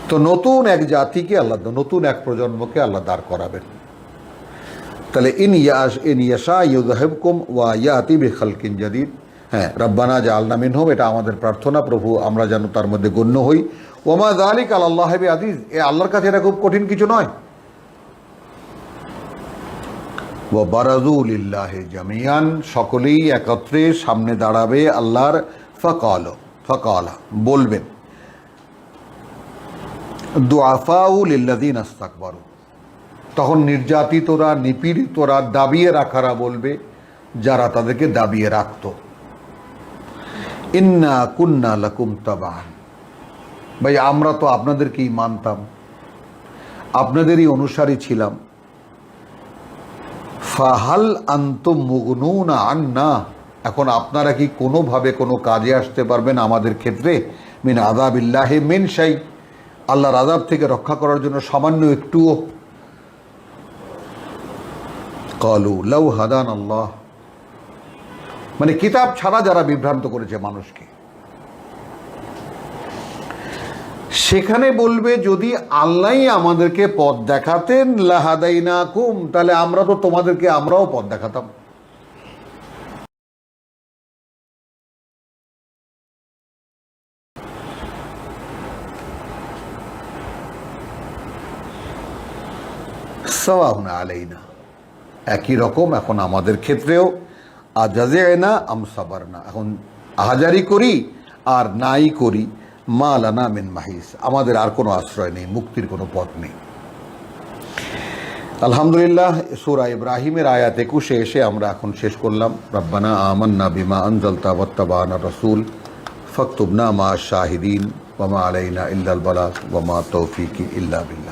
তো নতুন এক জাতিকে আল্লাহ, নতুন এক প্রজন্মকে আল্লাহ দাঁড় করাবেন। তাহলে ইন ইয়াশা ইউযহিবকুম ওয়া ইয়াতি বিখালকিন জাদীদ, হ্যাঁ, রব্বানা জাআলনা মিনহুম, এটা আমাদের প্রার্থনা, প্রভু আমরা যেন তার মধ্যে গণ্য হই। ওমা যালিকা আলাল্লাহি বিআজিজ, এ আল্লাহর কাছে এটা খুব কঠিন কিছু নয়। ওয়া বারাজু লিল্লাহি জামিয়ান, সকলেই একত্রে সামনে দাঁড়াবে আল্লাহর। ফাকালা, বলবেন, দুআফাউ লিল্লাযিনা ইসতাকবারু, তখন নির্যাতিতরা, নিপীড়িতরা, দাবিয়ে রাখারা বলবে, যারা তাদেরকে দাবিয়ে রাখত, ইন্না কুন্না লাকুম তাবান, ভাই আমরা তো আপনাদেরকেই মানতাম, আপনাদেরই অনুসারী ছিলাম। ফাহাল আনতুম মুগনুনা আন্না, এখন আপনারা কি কোনোভাবে কোনো কাজে আসতে পারবেন আমাদের ক্ষেত্রে? মিন আযাবিল্লাহি মিন শাই, আল্লাহর আযাব থেকে রক্ষা করার জন্য সামান্য একটুও? ক্বালু লাউ হাদান আল্লাহ, মানে কিতাব ছাড়া যারা বিভ্রান্ত করেছে মানুষকে, সেখানে বলবে যদি আল্লাহই আমাদেরকে পথ দেখাতেন লাহাদাইনাকুম, তাহলে আমরা তো তোমাদেরকে আমরাও পথ দেখাতাম। সাওয়াউন আলাইনা, একই রকম এখন আমাদের ক্ষেত্রেও আজাজিনা আম সাবারনা, এখন আহাজারি করি আর নাই করি, মা লানা মিন মাহিস, আমাদের আর কোনো আশ্রয় নেই, মুক্তির কোনো পথ নেই। আলহামদুলিল্লাহ, সূরা ইব্রাহিমের আয়াত 21 এসে আমরা এখন শেষ করলাম। রব্বানা আমান্না বিমা আনজালতা ওয়াত্তাবানা রাসূল ফাকতুবনা মা শাহিদিন ওয়া মা আলাইনা ইল্লাল বালাগ ওয়া মা তৌফিকি ইল্লা বিল্লাহ।